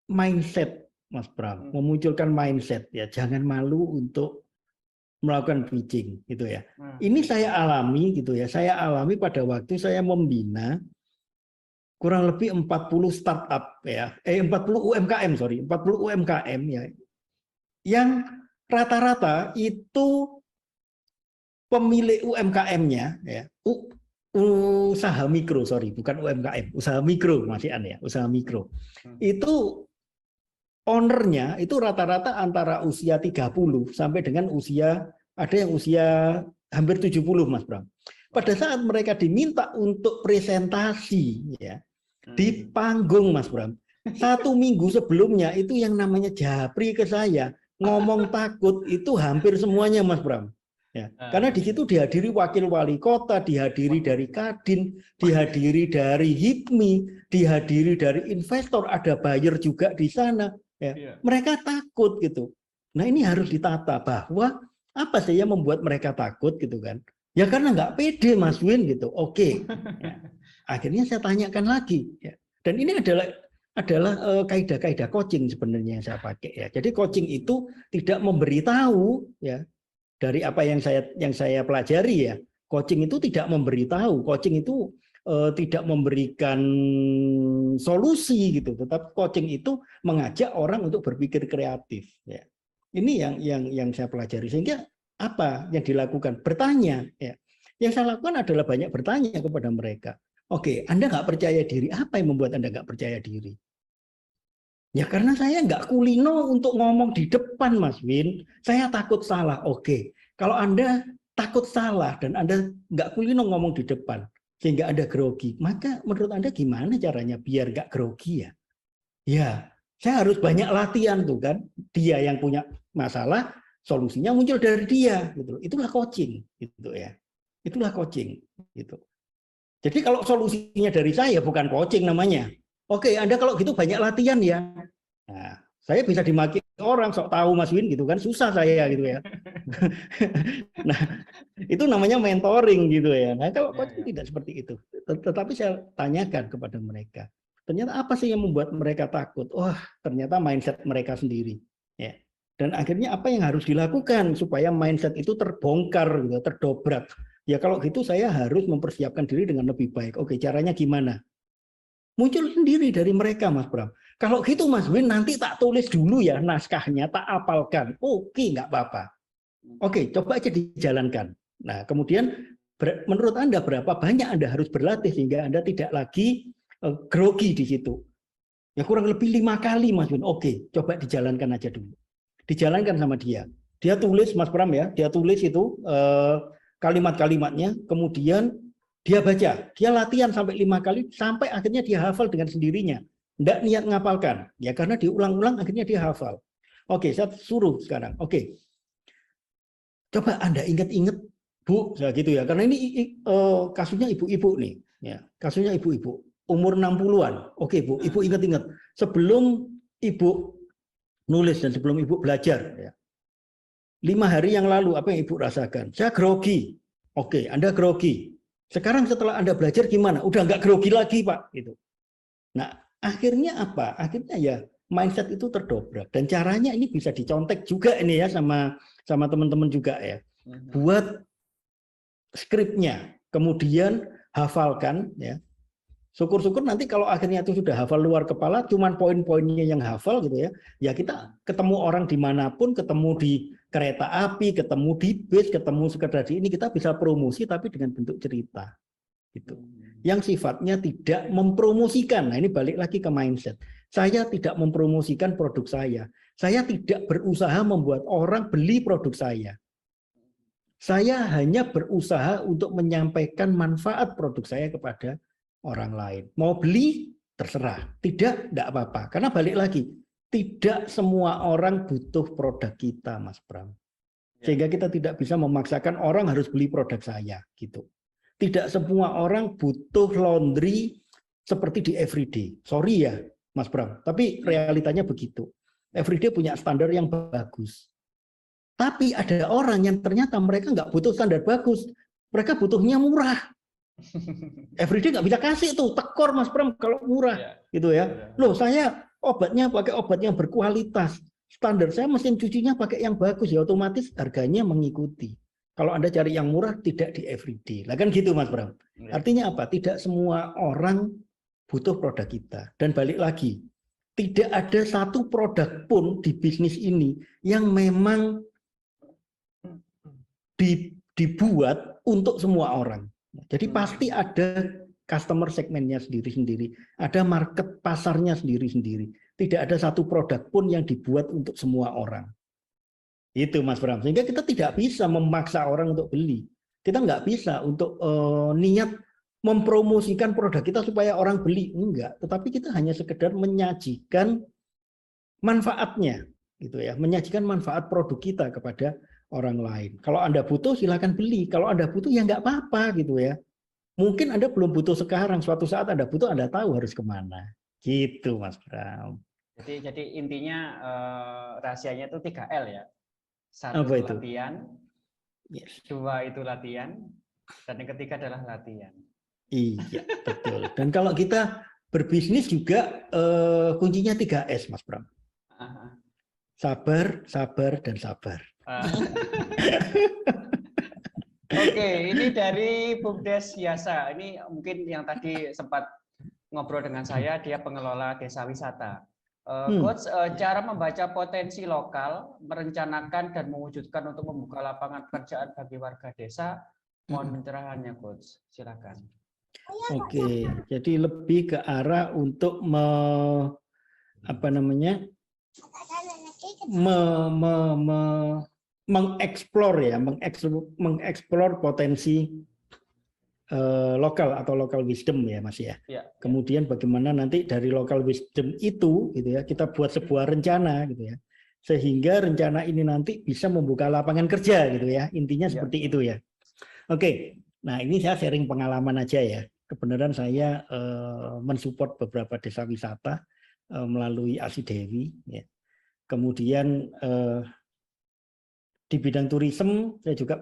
mindset, Mas Bram. Memunculkan mindset ya, jangan malu untuk melakukan pitching gitu ya. Ini saya alami gitu ya. Saya alami pada waktu saya membina kurang lebih 40 startup ya. 40 UMKM, 40 UMKM ya. Yang rata-rata itu pemilik UMKM-nya ya, usaha mikro, bukan UMKM, usaha mikro usaha mikro. Itu ownernya itu rata-rata antara usia 30 sampai dengan ada yang usia hampir 70, Mas Bram. Pada saat mereka diminta untuk presentasi ya di panggung, Mas Bram, 1 minggu sebelumnya itu yang namanya japri ke saya, ngomong takut itu hampir semuanya, Mas Bram. Ya, karena di situ dihadiri wakil wali kota, dihadiri dari Kadin, dihadiri dari HIPMI, dihadiri dari investor, ada buyer juga di sana. Ya. Mereka takut gitu. Nah ini harus ditata bahwa apa sih yang membuat mereka takut gitu kan? Ya karena nggak pede, Mas Win gitu. Oke. Ya. Akhirnya saya tanyakan lagi. Ya. Dan ini adalah kaidah-kaidah coaching sebenarnya yang saya pakai ya. Jadi coaching itu tidak memberitahu ya. Dari apa yang saya pelajari ya, coaching itu tidak memberitahu, coaching itu tidak memberikan solusi gitu, tetapi coaching itu mengajak orang untuk berpikir kreatif. Ya. Ini yang saya pelajari, sehingga apa yang dilakukan? Bertanya. Ya. Yang saya lakukan adalah banyak bertanya kepada mereka. Oke, Anda nggak percaya diri, apa yang membuat Anda nggak percaya diri? Ya karena saya nggak kulino untuk ngomong di depan, Mas Win. Saya takut salah. Oke, kalau Anda takut salah dan Anda nggak kulino ngomong di depan, sehingga Anda grogi, maka menurut Anda gimana caranya biar nggak grogi ya? Ya, saya harus banyak latihan tuh kan. Dia yang punya masalah, solusinya muncul dari dia. Gitu. Itulah coaching, gitu ya. Itulah coaching, gitu. Jadi kalau solusinya dari saya bukan coaching namanya. Oke, Anda kalau gitu banyak latihan ya. Nah, saya bisa dimaki orang sok tahu Mas Win gitu kan, susah saya gitu ya. Nah, itu namanya mentoring gitu ya. Nah, kalau coaching tidak seperti itu. Tetapi saya tanyakan kepada mereka. Ternyata apa sih yang membuat mereka takut? Wah, ternyata mindset mereka sendiri. Ya. Dan akhirnya apa yang harus dilakukan supaya mindset itu terbongkar, gitu, terdobrak. Ya kalau gitu saya harus mempersiapkan diri dengan lebih baik. Oke, caranya gimana? Muncul sendiri dari mereka, Mas Bram. Kalau gitu Mas Win nanti tak tulis dulu ya naskahnya, tak apalkan. Oke, nggak apa-apa. Oke, coba aja dijalankan. Nah, kemudian menurut Anda berapa banyak Anda harus berlatih sehingga Anda tidak lagi grogi di situ? Ya kurang lebih 5 kali, Mas Win. Oke, coba dijalankan aja dulu. Dijalankan sama dia. Dia tulis, Mas Pram ya, dia tulis itu kalimat-kalimatnya, kemudian dia baca, dia latihan sampai 5 kali, sampai akhirnya dia hafal dengan sendirinya. Tidak niat ngapalkan, ya karena diulang-ulang akhirnya dia hafal. Oke, saya suruh sekarang. Oke, coba Anda ingat-ingat, Bu, ya gitu ya, karena ini kasusnya ibu-ibu nih, ya, kasusnya ibu-ibu umur 60-an. Oke, Bu, Ibu ingat-ingat sebelum Ibu nulis dan sebelum Ibu belajar, ya. 5 hari yang lalu apa yang Ibu rasakan? Saya grogi. Oke, Anda grogi. Sekarang setelah Anda belajar gimana? Udah nggak grogi lagi, Pak. Gitu. Nah, akhirnya apa? Akhirnya ya mindset itu terdobrak. Dan caranya ini bisa dicontek juga ini ya sama teman-teman juga ya. Buat skripnya, kemudian hafalkan ya. Syukur-syukur nanti kalau akhirnya itu sudah hafal luar kepala, cuman poin-poinnya yang hafal gitu ya. Ya kita ketemu orang dimanapun, ketemu di kereta api, ketemu di bis, ketemu sekedar di ini, kita bisa promosi tapi dengan bentuk cerita. Gitu. Yang sifatnya tidak mempromosikan. Nah ini balik lagi ke mindset. Saya tidak mempromosikan produk saya. Saya tidak berusaha membuat orang beli produk saya. Saya hanya berusaha untuk menyampaikan manfaat produk saya kepada orang lain. Mau beli, terserah. Tidak apa-apa. Karena balik lagi, tidak semua orang butuh produk kita, Mas Pram. Sehingga kita tidak bisa memaksakan orang harus beli produk saya. Gitu. Tidak semua orang butuh laundry seperti di Everyday. Sorry ya, Mas Pram. Tapi realitanya begitu. Everyday punya standar yang bagus. Tapi ada orang yang ternyata mereka nggak butuh standar bagus. Mereka butuhnya murah. Everyday nggak bisa kasih tuh, tekor Mas Pram kalau murah, gitu ya. Loh saya obatnya pakai obat yang berkualitas, standar saya mesin cucinya pakai yang bagus ya otomatis harganya mengikuti. Kalau Anda cari yang murah tidak di Everyday, lah kan gitu Mas Pram. Artinya apa? Tidak semua orang butuh produk kita. Dan balik lagi, tidak ada satu produk pun di bisnis ini yang memang dibuat untuk semua orang. Jadi pasti ada customer segmennya sendiri-sendiri, ada market pasarnya sendiri-sendiri. Tidak ada satu produk pun yang dibuat untuk semua orang. Itu Mas Bram. Sehingga kita tidak bisa memaksa orang untuk beli. Kita nggak bisa untuk niat mempromosikan produk kita supaya orang beli. Enggak. Tetapi kita hanya sekedar menyajikan manfaatnya, gitu ya. Menyajikan manfaat produk kita kepada orang lain. Kalau Anda butuh silakan beli. Kalau Anda butuh ya nggak apa-apa gitu ya. Mungkin Anda belum butuh sekarang. Suatu saat Anda butuh, Anda tahu harus kemana. Gitu Mas Bram. Jadi intinya rahasianya itu 3L ya. 1 Apa itu? latihan, Yes. 2 itu latihan, dan yang ketiga adalah latihan. Iya betul. Dan kalau kita berbisnis juga kuncinya 3S Mas Bram. Sabar, sabar, dan sabar. Oke, ini dari Bumdes Yasa. Ini mungkin yang tadi sempat ngobrol dengan saya, dia pengelola desa wisata. Coach, cara membaca potensi lokal, merencanakan dan mewujudkan untuk membuka lapangan pekerjaan bagi warga desa. Mohon pencerahannya, Coach. Silakan. Oke, jadi lebih ke arah untuk mengeksplor ya, mengeksplor potensi lokal atau local wisdom ya Mas ya. Kemudian bagaimana nanti dari local wisdom itu gitu ya, kita buat sebuah rencana gitu ya. Sehingga rencana ini nanti bisa membuka lapangan kerja gitu ya. Intinya seperti itu ya. Oke. Nah, ini saya sharing pengalaman aja ya. Kebenaran saya mensupport beberapa desa wisata melalui ASI Dewi ya. Kemudian di bidang turisme saya juga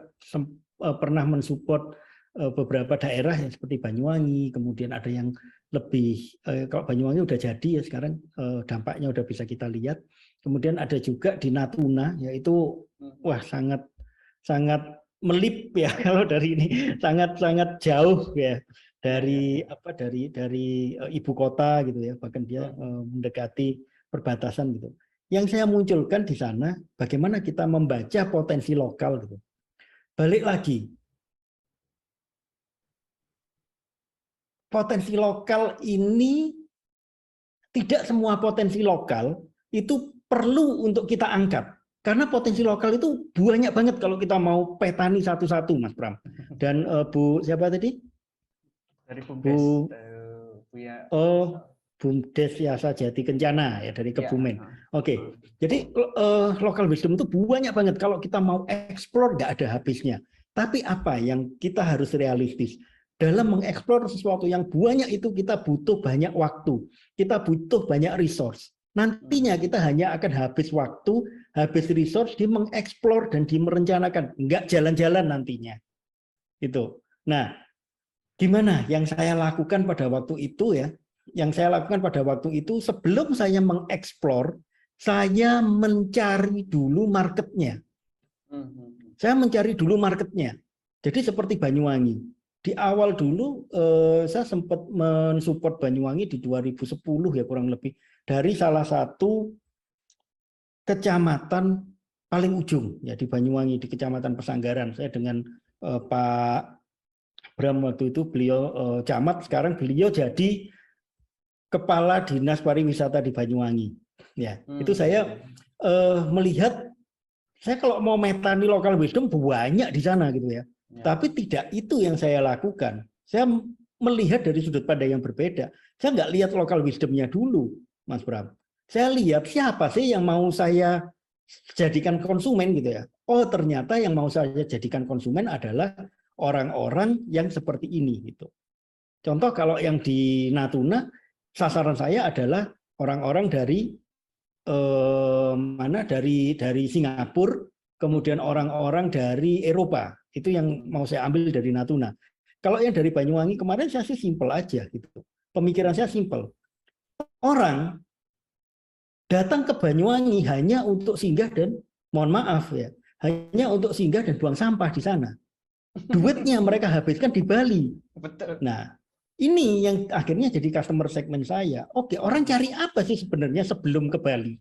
pernah mensupport beberapa daerah yang seperti Banyuwangi, kemudian ada yang lebih kalau Banyuwangi udah jadi ya sekarang dampaknya udah bisa kita lihat. Kemudian ada juga di Natuna, yaitu wah sangat melip ya kalau dari ini sangat jauh ya dari ibu kota gitu ya, bahkan dia mendekati perbatasan gitu. Yang saya munculkan di sana bagaimana kita membaca potensi lokal gitu. Balik lagi. Potensi lokal ini tidak semua potensi lokal itu perlu untuk kita angkat. Karena potensi lokal itu banyak banget kalau kita mau petani satu-satu, Mas Pram. Dan Bu siapa tadi? Dari Bu BUMDes, Buya. BUMDes Yasa Jati Kencana ya dari Ya, Kebumen. Oke. Jadi local wisdom itu banyak banget kalau kita mau eksplor nggak ada habisnya. Tapi apa yang kita harus realistis? Dalam mengeksplor sesuatu yang banyak itu kita butuh banyak waktu. Kita butuh banyak resource. Nantinya kita hanya akan habis waktu, habis resource di mengeksplor dan di merencanakan, nggak jalan-jalan nantinya. Itu. Nah, gimana yang saya lakukan pada waktu itu ya? Yang saya lakukan pada waktu itu sebelum saya mengeksplor, saya mencari dulu marketnya. Saya mencari dulu marketnya. Jadi seperti Banyuwangi. Di awal dulu saya sempat mensupport Banyuwangi di 2010 ya kurang lebih. Dari salah satu kecamatan paling ujung ya di Banyuwangi, di Kecamatan Pesanggaran. Saya dengan Pak Bram waktu itu, beliau camat, sekarang beliau jadi Kepala Dinas Pariwisata di Banyuwangi. Ya, itu saya melihat, saya kalau mau metani local wisdom banyak di sana gitu ya. Tapi tidak itu yang saya lakukan. Saya melihat dari sudut pandang yang berbeda. Saya nggak lihat local wisdomnya dulu, Mas Bram. Saya lihat siapa sih yang mau saya jadikan konsumen gitu ya. Oh ternyata yang mau saya jadikan konsumen adalah orang-orang yang seperti ini gitu. Contoh kalau yang di Natuna, sasaran saya adalah orang-orang dari dari Singapura, kemudian orang-orang dari Eropa. Itu yang mau saya ambil dari Natuna. Kalau yang dari Banyuwangi kemarin saya sih simpel aja gitu. Pemikiran saya simpel. Orang datang ke Banyuwangi hanya untuk singgah dan mohon maaf ya, hanya untuk singgah dan buang sampah di sana. Duitnya mereka habiskan di Bali. Betul. Nah, ini yang akhirnya jadi customer segmen saya. Oke, orang cari apa sih sebenarnya sebelum ke Bali?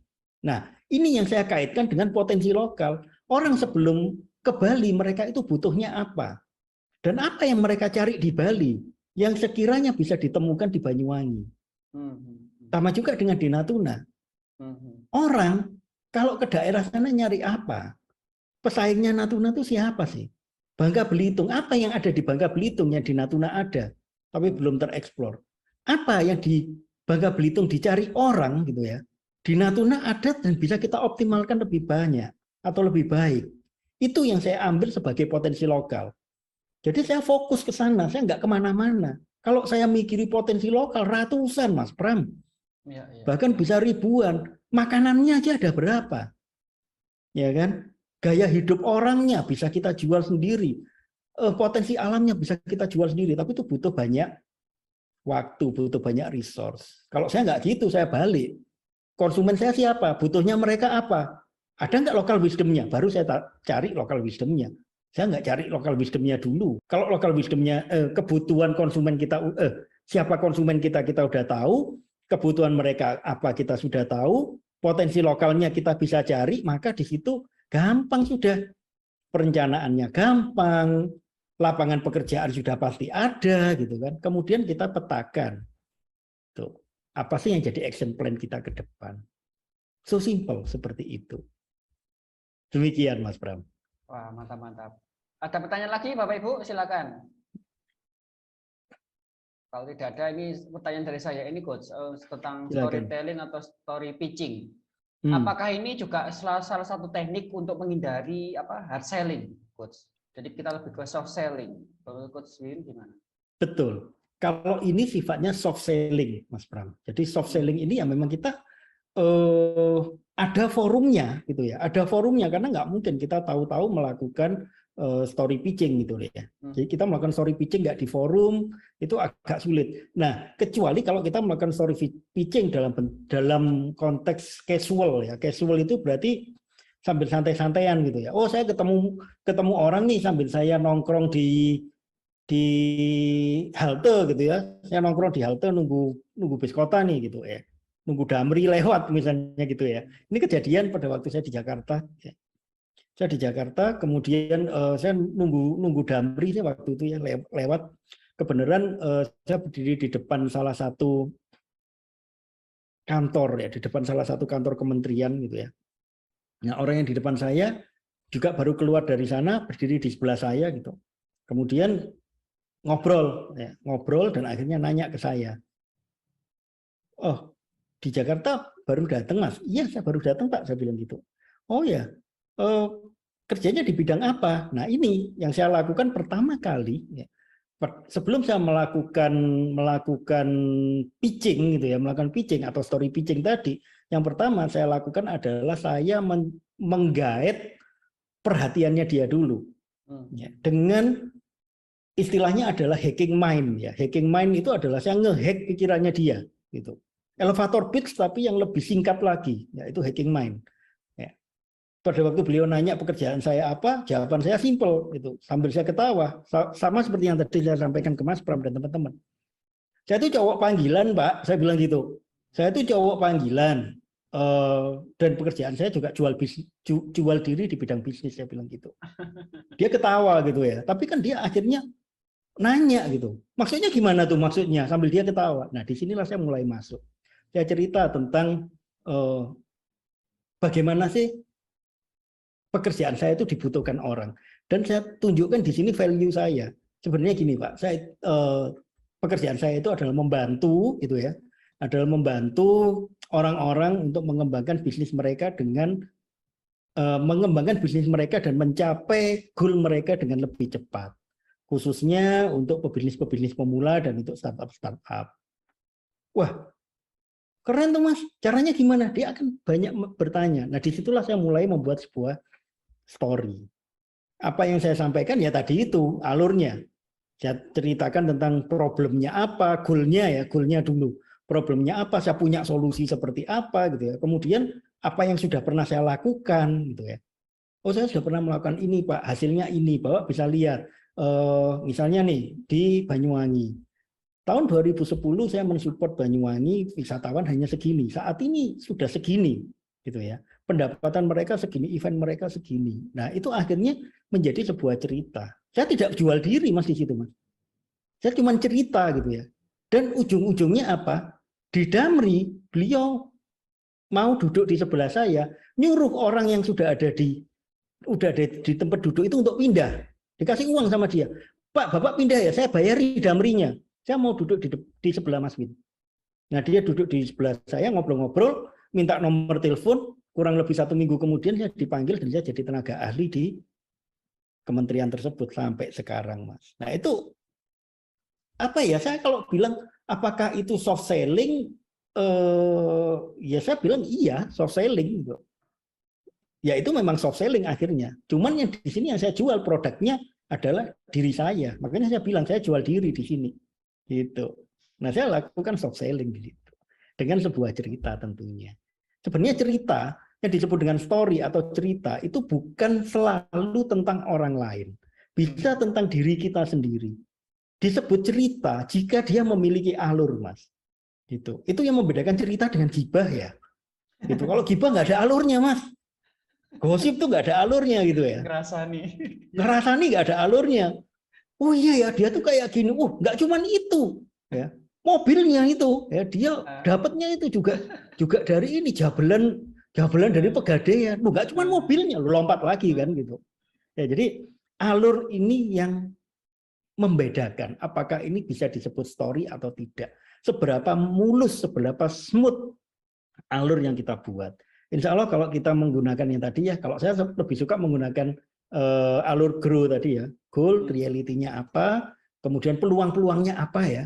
Nah, ini yang saya kaitkan dengan potensi lokal. Orang sebelum ke Bali, mereka itu butuhnya apa? Dan apa yang mereka cari di Bali yang sekiranya bisa ditemukan di Banyuwangi. Sama juga dengan di Natuna. Orang kalau ke daerah sana nyari apa? Pesaingnya Natuna itu siapa sih? Bangka Belitung. Apa yang ada di Bangka Belitung yang di Natuna ada, tapi belum tereksplor? Apa yang di Bangka Belitung dicari orang gitu ya? Di Natuna ada dan bisa kita optimalkan lebih banyak atau lebih baik. Itu yang saya ambil sebagai potensi lokal. Jadi saya fokus ke sana, saya nggak kemana-mana. Kalau saya mikiri potensi lokal ratusan, Mas Pram, bahkan bisa ribuan. Makanannya aja ada berapa, ya kan? Gaya hidup orangnya bisa kita jual sendiri, potensi alamnya bisa kita jual sendiri. Tapi itu butuh banyak waktu, butuh banyak resource. Kalau saya nggak gitu, saya balik. Konsumen saya siapa? Butuhnya mereka apa? Ada nggak local wisdomnya? Baru saya cari local wisdomnya. Saya nggak cari local wisdomnya dulu. Kalau local wisdomnya kebutuhan konsumen kita, siapa konsumen kita udah tahu, kebutuhan mereka apa kita sudah tahu, potensi lokalnya kita bisa cari, maka di situ gampang sudah, perencanaannya gampang, lapangan pekerjaan sudah pasti ada gitu kan. Kemudian kita petakan, tuh apa sih yang jadi action plan kita ke depan. So simple seperti itu. Demikian Mas Bram. Wah, mantap-mantap. Ada pertanyaan lagi Bapak Ibu? Silakan. Kalau tidak ada, ini pertanyaan dari saya. Ini Coach, tentang storytelling atau story pitching. Apakah ini juga salah satu teknik untuk menghindari hard selling, Coach? Jadi kita lebih ke soft selling. Kalau Coach Win gimana? Betul. Kalau ini sifatnya soft selling, Mas Pram. Jadi soft selling ini ya memang kita ada forumnya gitu ya. Ada forumnya karena nggak mungkin kita tahu-tahu melakukan story pitching gitu ya. Jadi kita melakukan story pitching nggak di forum itu agak sulit. Nah, kecuali kalau kita melakukan story pitching dalam konteks casual ya. Casual itu berarti sambil santai-santaian gitu ya. Oh, saya ketemu orang nih sambil saya nongkrong di halte gitu ya. Saya nongkrong di halte nunggu bis kota nih gitu ya. Nunggu Damri lewat misalnya gitu ya. Ini kejadian pada waktu saya di Jakarta. Saya di Jakarta, kemudian saya nunggu Damri sih waktu itu ya lewat. Kebenaran saya berdiri di depan salah satu kantor ya, di depan salah satu kantor kementerian gitu ya. Nah, orang yang di depan saya juga baru keluar dari sana, berdiri di sebelah saya gitu. Kemudian ngobrol, ya, ngobrol dan akhirnya nanya ke saya. Oh, di Jakarta baru datang, Mas? Iya, saya baru datang, Pak. Saya bilang gitu. Oh ya, kerjanya di bidang apa? Nah, ini yang saya lakukan pertama kali. Ya. Sebelum saya melakukan pitching gitu ya, melakukan pitching atau story pitching tadi, yang pertama saya lakukan adalah saya menggait perhatiannya dia dulu, ya, dengan istilahnya adalah hacking mind ya. Hacking mind itu adalah saya ngehack pikirannya dia, gitu. Elevator pitch tapi yang lebih singkat lagi, yaitu hacking mind. Ya. Pada waktu beliau nanya pekerjaan saya apa, jawaban saya simple gitu. Sambil saya ketawa, sama seperti yang tadi saya sampaikan ke Mas Pram dan teman-teman. Saya itu cowok panggilan, Pak. Saya bilang gitu. Saya itu cowok panggilan dan pekerjaan saya juga jual diri di bidang bisnis. Saya bilang gitu. Dia ketawa gitu ya. Tapi kan dia akhirnya nanya gitu. Maksudnya gimana tuh maksudnya? Sambil dia ketawa. Nah, disinilah saya mulai masuk. Saya cerita tentang bagaimana sih pekerjaan saya itu dibutuhkan orang, dan saya tunjukkan di sini value saya. Sebenarnya gini Pak, saya pekerjaan saya itu adalah membantu gitu ya, adalah membantu orang-orang untuk mengembangkan bisnis mereka dengan mengembangkan bisnis mereka dan mencapai goal mereka dengan lebih cepat, khususnya untuk pebisnis pemula dan untuk startup. Wah, keren tuh Mas, caranya gimana? Dia akan banyak bertanya. Nah, disitulah saya mulai membuat sebuah story. Apa yang saya sampaikan ya tadi itu alurnya. Saya ceritakan tentang problemnya apa, goalnya dulu. Problemnya apa, saya punya solusi seperti apa gitu ya. Kemudian apa yang sudah pernah saya lakukan gitu ya. Oh, saya sudah pernah melakukan ini Pak, hasilnya ini, Bapak bisa lihat. Misalnya nih di Banyuwangi. Tahun 2010 saya mensupport Banyuwangi wisatawan hanya segini. Saat ini sudah segini gitu ya. Pendapatan mereka segini, event mereka segini. Nah, itu akhirnya menjadi sebuah cerita. Saya tidak jual diri Mas di situ, Mas. Saya cuma cerita gitu ya. Dan ujung-ujungnya apa? Di Damri, beliau mau duduk di sebelah saya, nyuruh orang yang sudah ada di tempat duduk itu untuk pindah. Dikasih uang sama dia. Pak, Bapak pindah ya, saya bayari Damrinya. Saya mau duduk di sebelah Mas Win. Nah, dia duduk di sebelah saya, ngobrol-ngobrol, minta nomor telepon. Kurang lebih 1 minggu kemudian saya dipanggil dan saya jadi tenaga ahli di kementerian tersebut sampai sekarang, Mas. Nah, itu apa ya? Saya kalau bilang apakah itu soft selling? Ya saya bilang iya, soft selling. Ya itu memang soft selling akhirnya. Cuman yang di sini yang saya jual produknya adalah diri saya. Makanya saya bilang saya jual diri di sini. Gitu. Nah, saya lakukan soft selling di situ dengan sebuah cerita tentunya. Sebenarnya cerita yang disebut dengan story atau cerita itu bukan selalu tentang orang lain. Bisa tentang diri kita sendiri. Disebut cerita jika dia memiliki alur, Mas. Gitu. Itu yang membedakan cerita dengan gibah ya. Gitu. Kalau gibah nggak ada alurnya, Mas. Gosip tuh nggak ada alurnya gitu ya. Ngerasani nggak ada alurnya. Oh iya ya, dia tuh kayak gini. Nggak cuman itu. Ya. Mobilnya itu, ya dia dapatnya itu juga dari ini jabelan dari Pegadaian. Lu nggak cuma mobilnya, lu lompat lagi kan gitu. Ya, jadi alur ini yang membedakan apakah ini bisa disebut story atau tidak. Seberapa mulus, seberapa smooth alur yang kita buat. Insya Allah kalau kita menggunakan yang tadi ya, kalau saya lebih suka menggunakan alur grow tadi ya. Goal, reality-nya apa, kemudian peluang-peluangnya apa ya.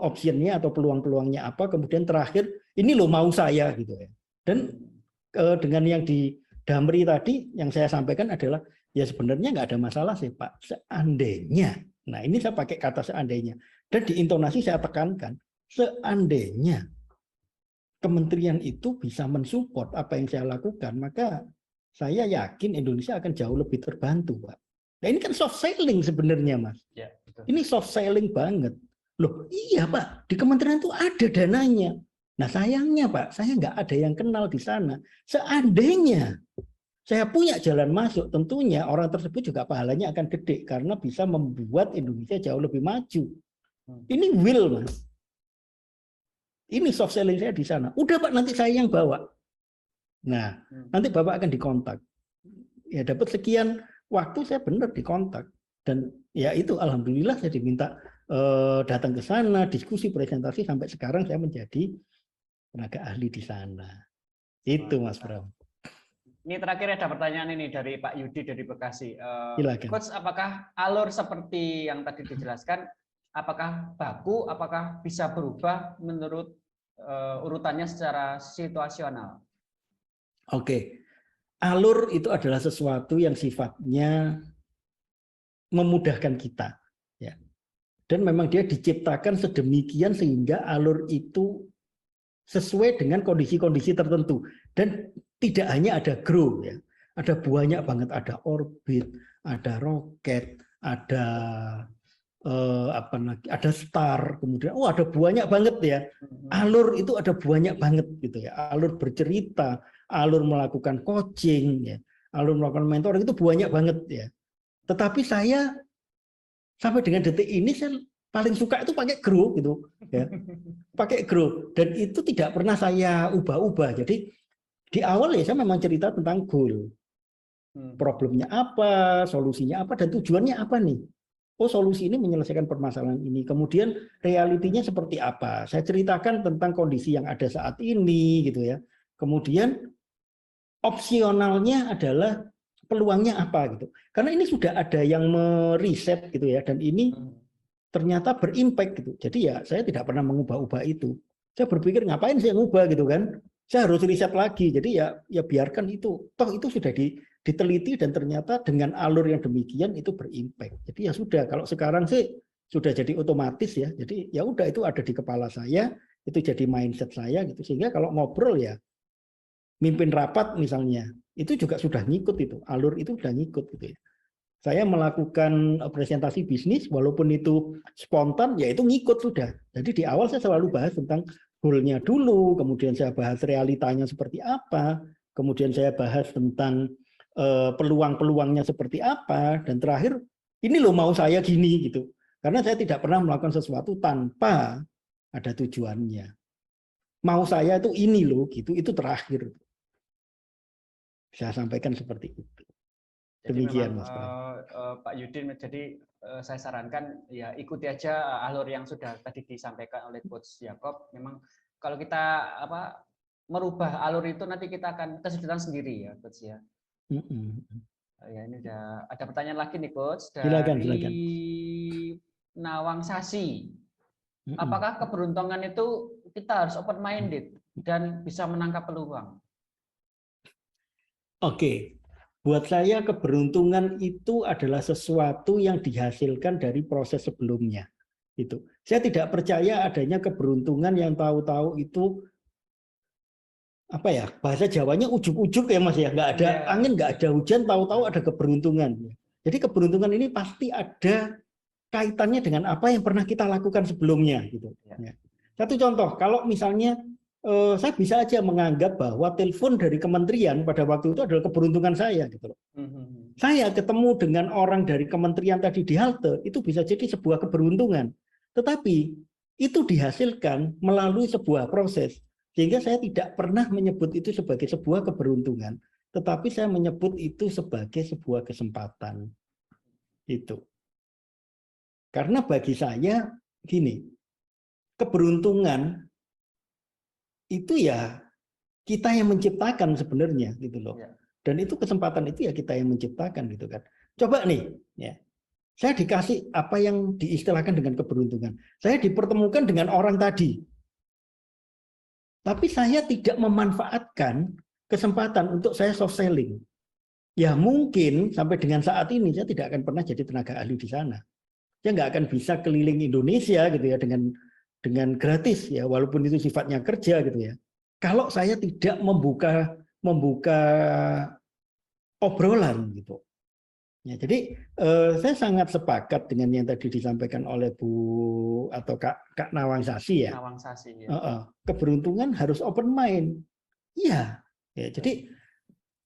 Optionnya atau peluang-peluangnya apa, kemudian terakhir ini loh mau saya gitu ya. Dan dengan yang di Damri tadi yang saya sampaikan adalah ya sebenarnya nggak ada masalah sih Pak, seandainya. Nah ini saya pakai kata seandainya dan di intonasi saya tekankan seandainya kementerian itu bisa mensupport apa yang saya lakukan, maka saya yakin Indonesia akan jauh lebih terbantu Pak. Nah ini kan soft selling sebenarnya Mas. Ya, betul. Ini soft selling banget. Loh iya Pak, di kementerian itu ada dananya. Nah sayangnya Pak, saya nggak ada yang kenal di sana. Seandainya saya punya jalan masuk, tentunya orang tersebut juga pahalanya akan gede karena bisa membuat Indonesia jauh lebih maju. Ini will Mas. Ini soft selling saya di sana. Udah Pak, nanti saya yang bawa. Nah, nanti Bapak akan dikontak. Ya dapat sekian waktu saya benar dikontak. Dan ya itu alhamdulillah saya diminta datang ke sana, diskusi, presentasi, sampai sekarang saya menjadi tenaga ahli di sana. Itu Mas Bram. Ini terakhir ada pertanyaan ini dari Pak Yudi dari Bekasi. Silakan. Coach, apakah alur seperti yang tadi dijelaskan, apakah baku, apakah bisa berubah menurut urutannya secara situasional? Oke. Alur itu adalah sesuatu yang sifatnya memudahkan kita, ya. Dan memang dia diciptakan sedemikian sehingga alur itu sesuai dengan kondisi-kondisi tertentu. Dan tidak hanya ada grow, ya. Ada banyak banget, ada orbit, ada roket, ada ada star, kemudian ada banyak banget ya. Alur itu ada banyak banget gitu ya. Alur bercerita, alur melakukan coaching, ya. Alur melakukan mentoring itu banyak banget ya. Tetapi saya sampai dengan detik ini saya paling suka itu pakai grow gitu ya. Pakai grow, dan itu tidak pernah saya ubah-ubah. Jadi di awal ya saya memang cerita tentang goal. Problemnya apa, solusinya apa, dan tujuannya apa nih? Oh, solusi ini menyelesaikan permasalahan ini. Kemudian realitinya seperti apa? Saya ceritakan tentang kondisi yang ada saat ini gitu ya. Kemudian opsionalnya adalah peluangnya apa gitu. Karena ini sudah ada yang meriset gitu ya, dan ini ternyata berimpact gitu. Jadi ya saya tidak pernah mengubah-ubah itu. Saya berpikir ngapain saya ngubah gitu kan? Saya harus riset lagi. Jadi ya biarkan itu. Toh itu sudah diteliti dan ternyata dengan alur yang demikian itu berimpact. Jadi ya sudah, kalau sekarang sih sudah jadi otomatis ya. Jadi ya udah, itu ada di kepala saya, itu jadi mindset saya gitu. Sehingga kalau ngobrol ya mimpin rapat misalnya, itu juga sudah ngikut itu. Alur itu sudah ngikut gitu ya. Saya melakukan presentasi bisnis walaupun itu spontan ya itu ngikut sudah. Jadi di awal saya selalu bahas tentang goalnya dulu, kemudian saya bahas realitanya seperti apa, kemudian saya bahas tentang peluang-peluangnya seperti apa, dan terakhir ini loh mau saya gini gitu. Karena saya tidak pernah melakukan sesuatu tanpa ada tujuannya. Mau saya itu ini loh gitu, itu terakhir. Saya sampaikan seperti itu. Demikian Mas Pak Yudin, jadi saya sarankan ya ikuti aja alur yang sudah tadi disampaikan oleh Coach Yakob. Memang kalau kita merubah alur itu nanti kita akan kesulitan sendiri ya Coach ya. Ya, ini ada pertanyaan lagi nih Coach dari silakan. Nawang Sasi. Apakah keberuntungan itu kita harus open minded dan bisa menangkap peluang? Oke. Buat saya keberuntungan itu adalah sesuatu yang dihasilkan dari proses sebelumnya. Itu. Saya tidak percaya adanya keberuntungan yang tahu-tahu itu apa ya, bahasa Jawanya ujuk-ujuk ya Mas ya, nggak ada angin, nggak ada hujan, tahu-tahu ada keberuntungan. Jadi keberuntungan ini pasti ada kaitannya dengan apa yang pernah kita lakukan sebelumnya gitu. Satu contoh, kalau misalnya saya bisa aja menganggap bahwa telepon dari kementerian pada waktu itu adalah keberuntungan saya gitu loh. Saya ketemu dengan orang dari kementerian tadi di halte, itu bisa jadi sebuah keberuntungan. Tetapi itu dihasilkan melalui sebuah proses. Sehingga saya tidak pernah menyebut itu sebagai sebuah keberuntungan, tetapi saya menyebut itu sebagai sebuah kesempatan. Itu. Karena bagi saya gini, keberuntungan itu ya kita yang menciptakan sebenarnya gitu loh. Dan itu kesempatan itu ya kita yang menciptakan gitu kan. Coba nih ya. Saya dikasih apa yang diistilahkan dengan keberuntungan. Saya dipertemukan dengan orang tadi. Tapi saya tidak memanfaatkan kesempatan untuk saya soft selling. Ya mungkin sampai dengan saat ini saya tidak akan pernah jadi tenaga ahli di sana. Saya nggak akan bisa keliling Indonesia gitu ya dengan gratis ya, walaupun itu sifatnya kerja gitu ya. Kalau saya tidak membuka obrolan gitu. Ya, jadi saya sangat sepakat dengan yang tadi disampaikan oleh Bu atau Kak Nawang Sasi ya. Nawang Sasi ya. Keberuntungan harus open mind. Iya. Ya, jadi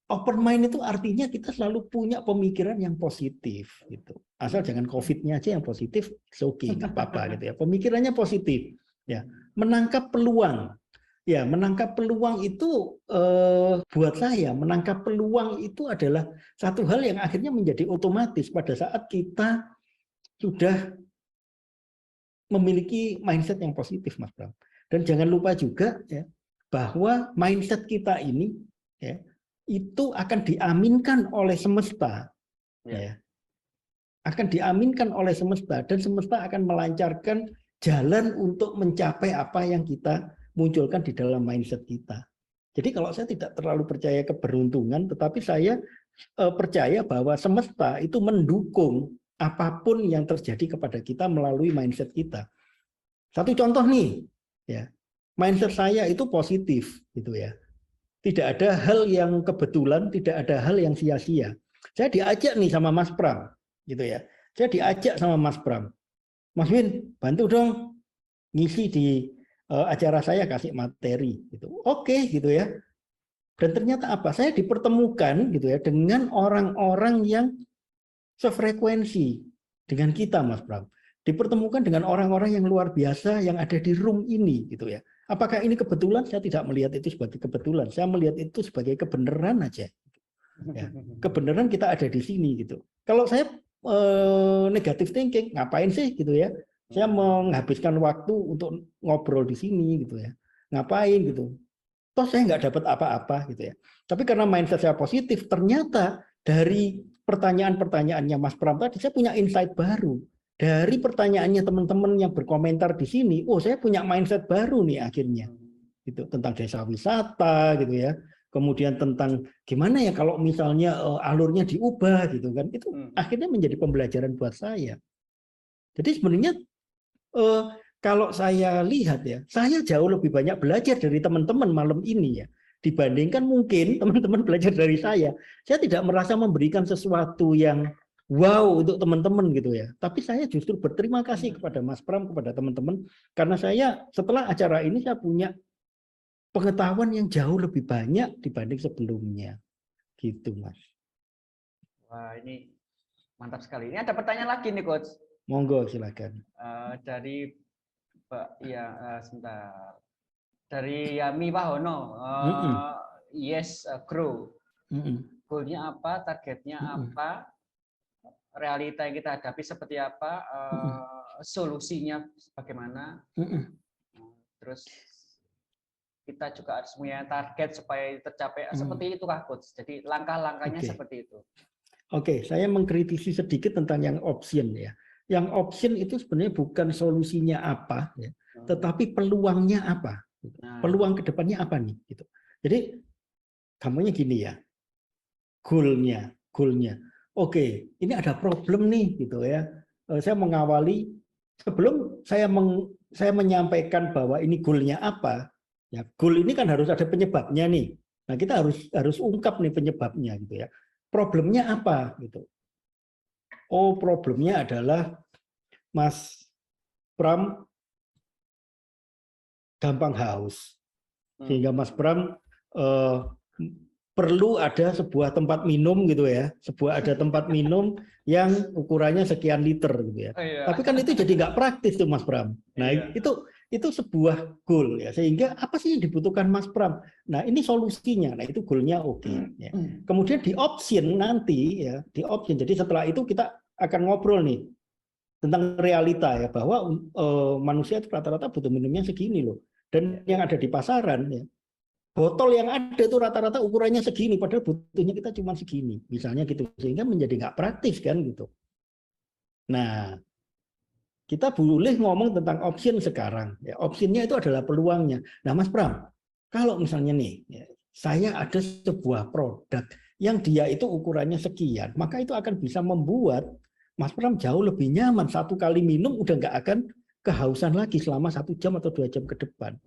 open mind itu artinya kita selalu punya pemikiran yang positif gitu. Asal jangan COVID-nya aja yang positif, oke, nggak apa-apa gitu ya. Pemikirannya positif. Ya, menangkap peluang. Ya, menangkap peluang itu buat saya menangkap peluang itu adalah satu hal yang akhirnya menjadi otomatis pada saat kita sudah memiliki mindset yang positif, Mas Bram. Dan jangan lupa juga ya bahwa mindset kita ini ya itu akan diaminkan oleh semesta, ya. Akan diaminkan oleh semesta dan semesta akan melancarkan jalan untuk mencapai apa yang kita munculkan di dalam mindset kita. Jadi kalau saya tidak terlalu percaya keberuntungan, tetapi saya percaya bahwa semesta itu mendukung apapun yang terjadi kepada kita melalui mindset kita. Satu contoh nih, ya, mindset saya itu positif, gitu ya. Tidak ada hal yang kebetulan, tidak ada hal yang sia-sia. Saya diajak nih sama Mas Pram, gitu ya. Saya diajak sama Mas Pram, Mas Win, bantu dong ngisi di acara saya, kasih materi gitu. Oke gitu ya. Dan ternyata apa? Saya dipertemukan gitu ya dengan orang-orang yang sefrekuensi dengan kita, Mas Pram. Dipertemukan dengan orang-orang yang luar biasa yang ada di room ini gitu ya. Apakah ini kebetulan? Saya tidak melihat itu sebagai kebetulan. Saya melihat itu sebagai kebenaran aja. Ya. Kebenaran kita ada di sini gitu. Kalau saya negative thinking, ngapain sih gitu ya? Saya menghabiskan waktu untuk ngobrol di sini gitu ya. Ngapain gitu. Toh saya nggak dapat apa-apa gitu ya. Tapi karena mindset saya positif, ternyata dari pertanyaan-pertanyaannya Mas Pram tadi, saya punya insight baru. Dari pertanyaannya teman-teman yang berkomentar di sini, oh saya punya mindset baru nih akhirnya. Gitu, tentang desa wisata gitu ya. Kemudian tentang gimana ya kalau misalnya alurnya diubah gitu kan. Itu akhirnya menjadi pembelajaran buat saya. Jadi sebenarnya kalau saya lihat ya, saya jauh lebih banyak belajar dari teman-teman malam ini ya. Dibandingkan mungkin teman-teman belajar dari saya. Saya tidak merasa memberikan sesuatu yang wow untuk teman-teman gitu ya. Tapi saya justru berterima kasih kepada Mas Pram, kepada teman-teman. Karena saya setelah acara ini saya punya pengetahuan yang jauh lebih banyak dibanding sebelumnya. Gitu Mas. Wah ini mantap sekali. Ini ada pertanyaan lagi nih Coach. Monggo silakan. Dari sebentar. Dari Yami Wahono. Yes, grow. Goalnya apa? Targetnya apa? Realita yang kita hadapi seperti apa? Solusinya bagaimana? Terus kita juga harus punya target supaya tercapai. Seperti itu Kak Coach. Jadi langkah-langkahnya seperti itu. Oke, saya mengkritisi sedikit tentang yang option ya. Yang option itu sebenarnya bukan solusinya apa, ya, tetapi peluangnya apa. Peluang ke depannya apa nih? Gitu. Jadi, gampangnya gini ya, goalnya. Oke, ini ada problem nih, gitu ya. Saya mengawali sebelum saya menyampaikan bahwa ini goalnya apa. Ya, goal ini kan harus ada penyebabnya nih. Nah, kita harus ungkap nih penyebabnya, gitu ya. Problemnya apa, gitu. Oh, problemnya adalah Mas Pram gampang haus. Sehingga Mas Pram perlu ada sebuah tempat minum gitu ya. Ada tempat minum yang ukurannya sekian liter gitu ya. Tapi kan itu jadi nggak praktis tuh Mas Pram. Nah, itu sebuah goal ya. Sehingga apa sih yang dibutuhkan Mas Pram? Nah, ini solusinya. Nah, itu goalnya oke. Ya. Kemudian di option nanti ya, di option. Jadi setelah itu kita akan ngobrol nih tentang realita ya, bahwa manusia itu rata-rata butuh minumnya segini loh. Dan yang ada di pasaran ya, botol yang ada itu rata-rata ukurannya segini, padahal butuhnya kita cuma segini, misalnya gitu, sehingga menjadi nggak praktis kan gitu. Nah, kita boleh ngomong tentang option sekarang. Ya, optionnya itu adalah peluangnya. Nah, Mas Pram, kalau misalnya nih, ya, saya ada sebuah produk yang dia itu ukurannya sekian, maka itu akan bisa membuat Mas Pram jauh lebih nyaman. Satu kali minum udah nggak akan kehausan lagi selama 1 jam atau 2 jam ke depan.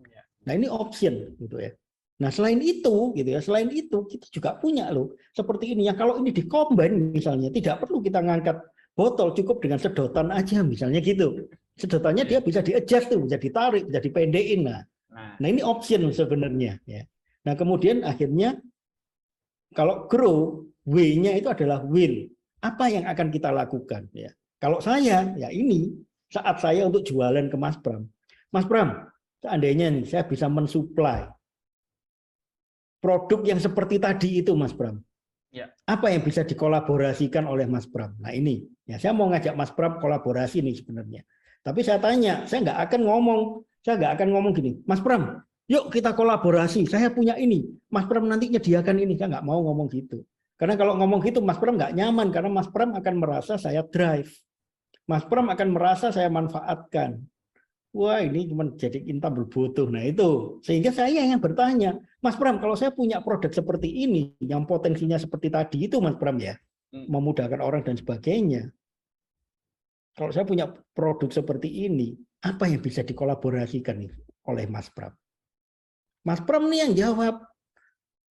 Nah ini option gitu ya. Nah selain itu gitu ya, selain itu kita juga punya loh seperti ini. Yang kalau ini di-combine misalnya, tidak perlu kita ngangkat botol, cukup dengan sedotan aja misalnya gitu. Sedotannya dia bisa di-adjust tuh, bisa ditarik, bisa dipendekin. Nah ini option sebenarnya ya. Nah kemudian akhirnya kalau grow, W-nya itu adalah will. Apa yang akan kita lakukan ya? Kalau saya ya ini saat saya untuk jualan ke Mas Pram. Mas Pram, seandainya nih saya bisa mensuplai produk yang seperti tadi itu, Mas Pram. Ya. Apa yang bisa dikolaborasikan oleh Mas Pram? Nah ini, ya saya mau ngajak Mas Pram kolaborasi nih sebenarnya. Tapi saya tanya, saya nggak akan ngomong gini, Mas Pram, yuk kita kolaborasi. Saya punya ini, Mas Pram nanti nyediakan ini. Saya nggak mau ngomong gitu. Karena kalau ngomong gitu, Mas Pram nggak nyaman karena Mas Pram akan merasa saya drive. Mas Pram akan merasa saya manfaatkan. Wah, ini cuma jadi kita berbutuh. Nah itu, sehingga saya yang bertanya, Mas Pram, kalau saya punya produk seperti ini, yang potensinya seperti tadi itu, Mas Pram ya, memudahkan orang dan sebagainya. Kalau saya punya produk seperti ini, apa yang bisa dikolaborasikan nih oleh Mas Pram? Mas Pram nih yang jawab,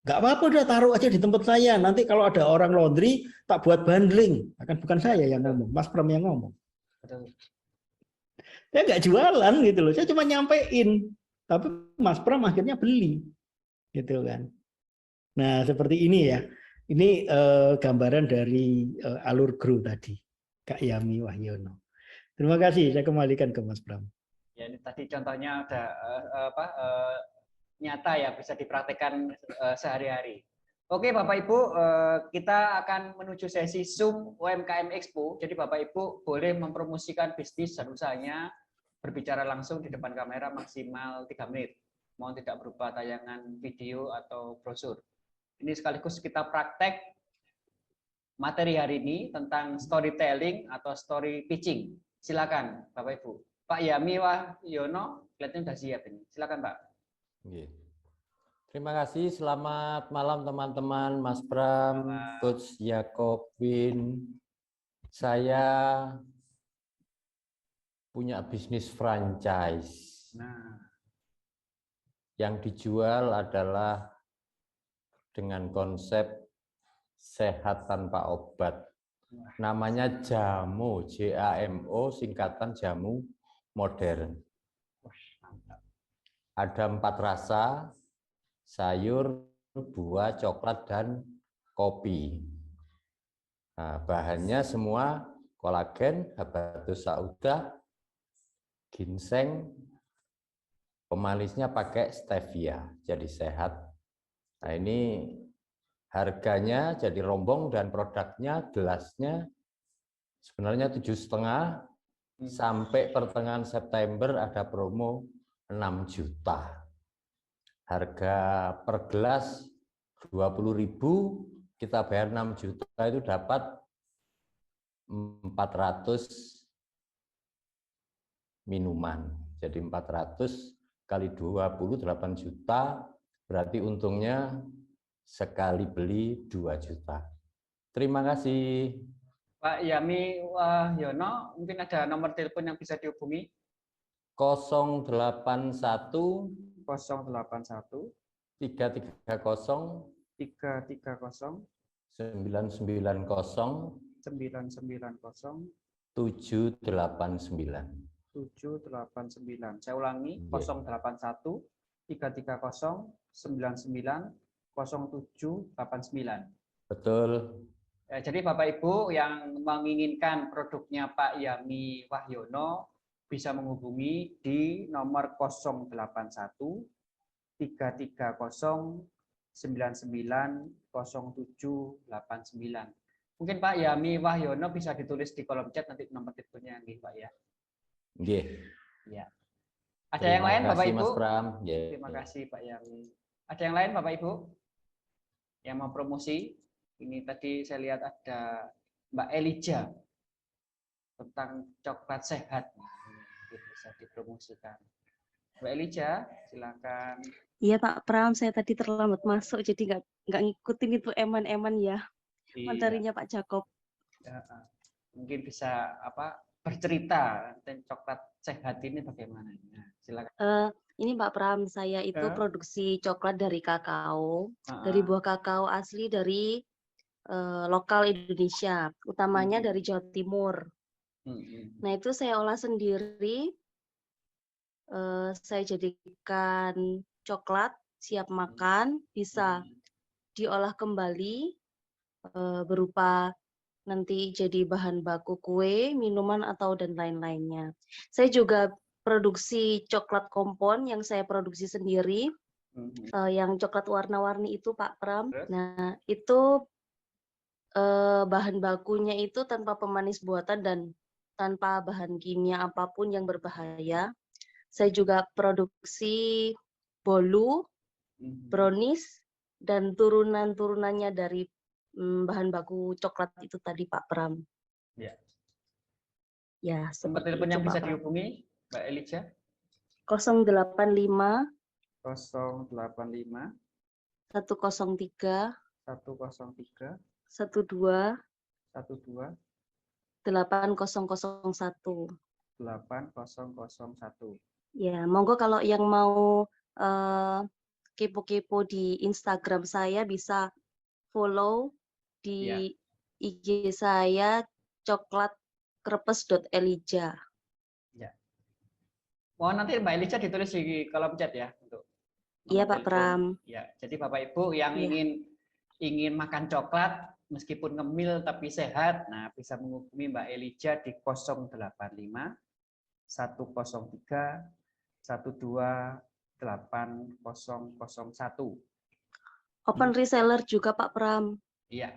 nggak apa-apa udah taruh aja di tempat saya. Nanti kalau ada orang laundry, tak buat bundling. Akan bukan saya yang ngomong, Mas Pram yang ngomong. Saya nggak jualan gitu loh, saya cuma nyampein. Tapi Mas Pram akhirnya beli, gitu kan. Nah seperti ini ya, ini gambaran dari alur grow tadi, Kak Yami Wahyono. Terima kasih, saya kembalikan ke Mas Pram. Ya ini tadi contohnya ada nyata ya, bisa dipraktekkan sehari-hari. Oke Bapak Ibu, kita akan menuju sesi Zoom UMKM Expo. Jadi Bapak Ibu boleh mempromosikan bisnis dan usahanya, berbicara langsung di depan kamera maksimal 3 menit. Mohon tidak berupa tayangan video atau brosur. Ini sekaligus kita praktek materi hari ini tentang storytelling atau story pitching. Silakan Bapak Ibu. Pak Yami Wahyono, kelihatannya sudah siap ini. Silakan Pak. Terima kasih. Selamat malam teman-teman, Mas Pram, Coach Yakobin. Saya punya bisnis franchise. Nah, yang dijual adalah dengan konsep sehat tanpa obat. Namanya Jamo, JAMO, singkatan jamu modern. Ada 4 rasa, sayur, buah, coklat, dan kopi. Nah, bahannya semua kolagen, habatus sauda, ginseng, pemalisnya pakai stevia, jadi sehat. Nah ini harganya jadi rombong dan produknya, gelasnya sebenarnya 7,5 sampai pertengahan September ada promo 6 juta. Harga per gelas 20.000, kita bayar 6 juta itu dapat 400 minuman. Jadi 400 kali 20, 8 juta, berarti untungnya sekali beli 2 juta. Terima kasih. Pak Yami Wahyono, mungkin ada nomor telepon yang bisa dihubungi? 081 081 330 330 990 990 789. 789. Saya ulangi, 081 330 99 0789. Betul. Jadi Bapak Ibu yang menginginkan produknya Pak Yami Wahyono bisa menghubungi di nomor 081 330 99 0789. Mungkin Pak Yami Wahyono bisa ditulis di kolom chat nanti nomor teleponnya nggih Pak ya. Nggih. Ya. Ada yang lain Bapak Ibu? Mas Pram. Terima kasih Pak Yami. Ada yang lain Bapak Ibu yang mau promosi? Ini tadi saya lihat ada Mbak Elijah tentang coklat sehat. Bisa dipromosikan. Mbak Elijah, silakan. Iya Pak Pram, saya tadi terlambat masuk jadi nggak ngikutin itu eman-eman ya materinya Pak Jakob. Ya, mungkin bisa bercerita tentang coklat sehat ini bagaimana? Nah, silakan. Ini Pak Pram, saya itu produksi coklat dari kakao, dari buah kakao asli dari lokal Indonesia, utamanya dari Jawa Timur. Nah itu saya olah sendiri, saya jadikan coklat siap makan, bisa diolah kembali berupa nanti jadi bahan baku kue, minuman atau dan lain-lainnya. Saya juga produksi coklat kompon yang saya produksi sendiri, yang coklat warna-warni itu Pak Pram. Terus? Nah, itu bahan bakunya itu tanpa pemanis buatan dan tanpa bahan kimia apapun yang berbahaya. Saya juga produksi bolu, brownies, dan turunan-turunannya dari bahan baku coklat itu tadi Pak Pram. Ya. Ya, Nomor seperti telepon itu, yang bisa Pak Pram. dihubungi, Mbak Elijah? 085 085 103 103 12 12 8001. 8001. Ya, monggo kalau yang mau kepo-kepo di Instagram saya bisa follow di IG saya coklatkrepes.elijah. Ya. Mohon nanti Mbak Elijah ditulis di kolom chat ya untuk Iya, nomor Pak telepon. Pram. Ya, jadi Bapak Ibu yang Iya. ingin makan coklat meskipun ngemil tapi sehat, nah bisa menghubungi Mbak Elijah di 085 103 12 8001. Open reseller juga Pak Pram. Iya.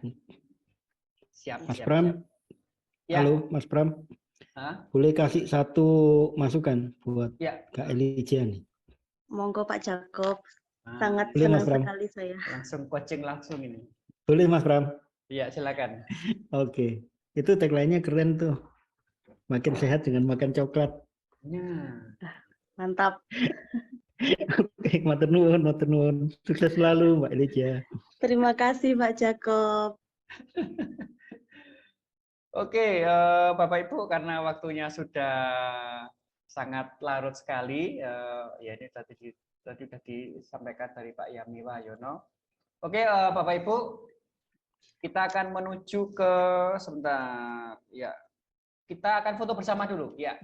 Siap. Mas siap, Pram. siap. Ya. Halo, Mas Pram. Hah? Boleh kasih satu masukan buat Ya. Kak Elijah nih? Monggo Pak Jacob. Nah, Sangat Boleh, Mas senang Pram. sekali saya. langsung coaching langsung ini. Boleh, Mas Pram? Iya, silakan. Oke. Itu tagline-nya keren tuh. Makin sehat dengan makan coklat. Nah, Mantap. Oke, matur nuwun, matur nuwun. Sukses selalu, Mbak Elijah. Terima kasih Pak Jacob. Oke, Bapak Ibu, karena waktunya sudah sangat larut sekali, ya ini tadi sudah disampaikan dari Pak Yami Wahyono. Oke, Bapak Ibu, kita akan menuju ke sebentar, ya. Kita akan foto bersama dulu, ya.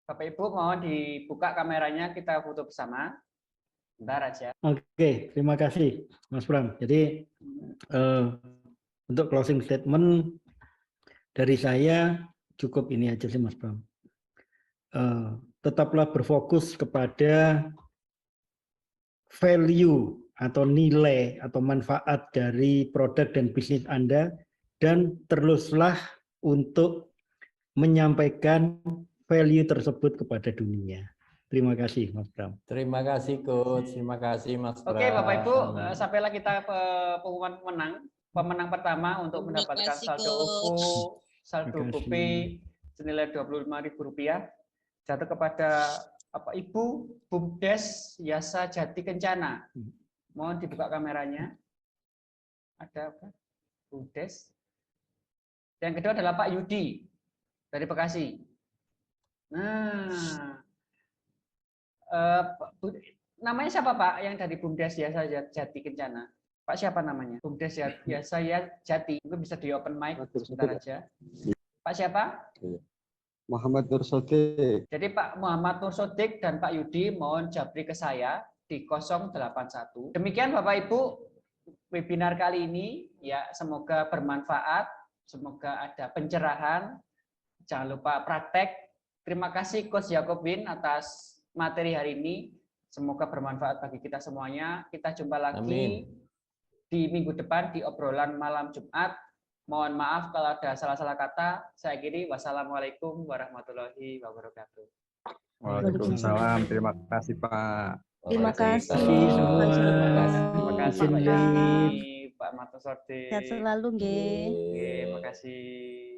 Bapak Ibu mohon dibuka kameranya, kita foto bersama. Bentar aja. Oke, terima kasih, Mas Pram. Jadi untuk closing statement dari saya cukup ini aja sih, Mas Pram. Tetaplah berfokus kepada value atau nilai atau manfaat dari produk dan bisnis Anda, dan teruslah untuk menyampaikan value tersebut kepada dunia. Terima kasih, Mas Pram. Terima kasih, Coach. Terima kasih, Mas Pram. Oke, Bapak Ibu, sampailah kita pengumuman pemenang. Pemenang pertama untuk mendapatkan saldo OVO, saldo GoPay senilai Rp25.000 jatuh kepada Ibu Bumdes Yasa Jati Kencana. Mohon dibuka kameranya. Ada apa? Bumdes. Yang kedua adalah Pak Yudi dari Bekasi. Nah, namanya siapa Pak yang dari Bumdes Yasa Jati Kencana? Pak siapa namanya? Bumdes Yasa Jati. Mungkin bisa di open mic sebentar aja. Pak siapa? Muhammad Nur Sodik. Jadi Pak Muhammad Nur Sodik dan Pak Yudi mohon japri ke saya di 081. Demikian Bapak Ibu webinar kali ini, ya semoga bermanfaat, semoga ada pencerahan. Jangan lupa praktek. Terima kasih Coach Yakobin atas materi hari ini. Semoga bermanfaat bagi kita semuanya. Kita jumpa lagi di minggu depan di obrolan malam Jumat. Mohon maaf kalau ada salah-salah kata. Saya akhiri. Wassalamualaikum warahmatullahi wabarakatuh. Waalaikumsalam. Terima kasih Pak. Terima kasih. semua. Terima kasih Pak Izin Yani, live. Pak Mato Sorti. Sehat selalu, nggih. Oke, terima kasih.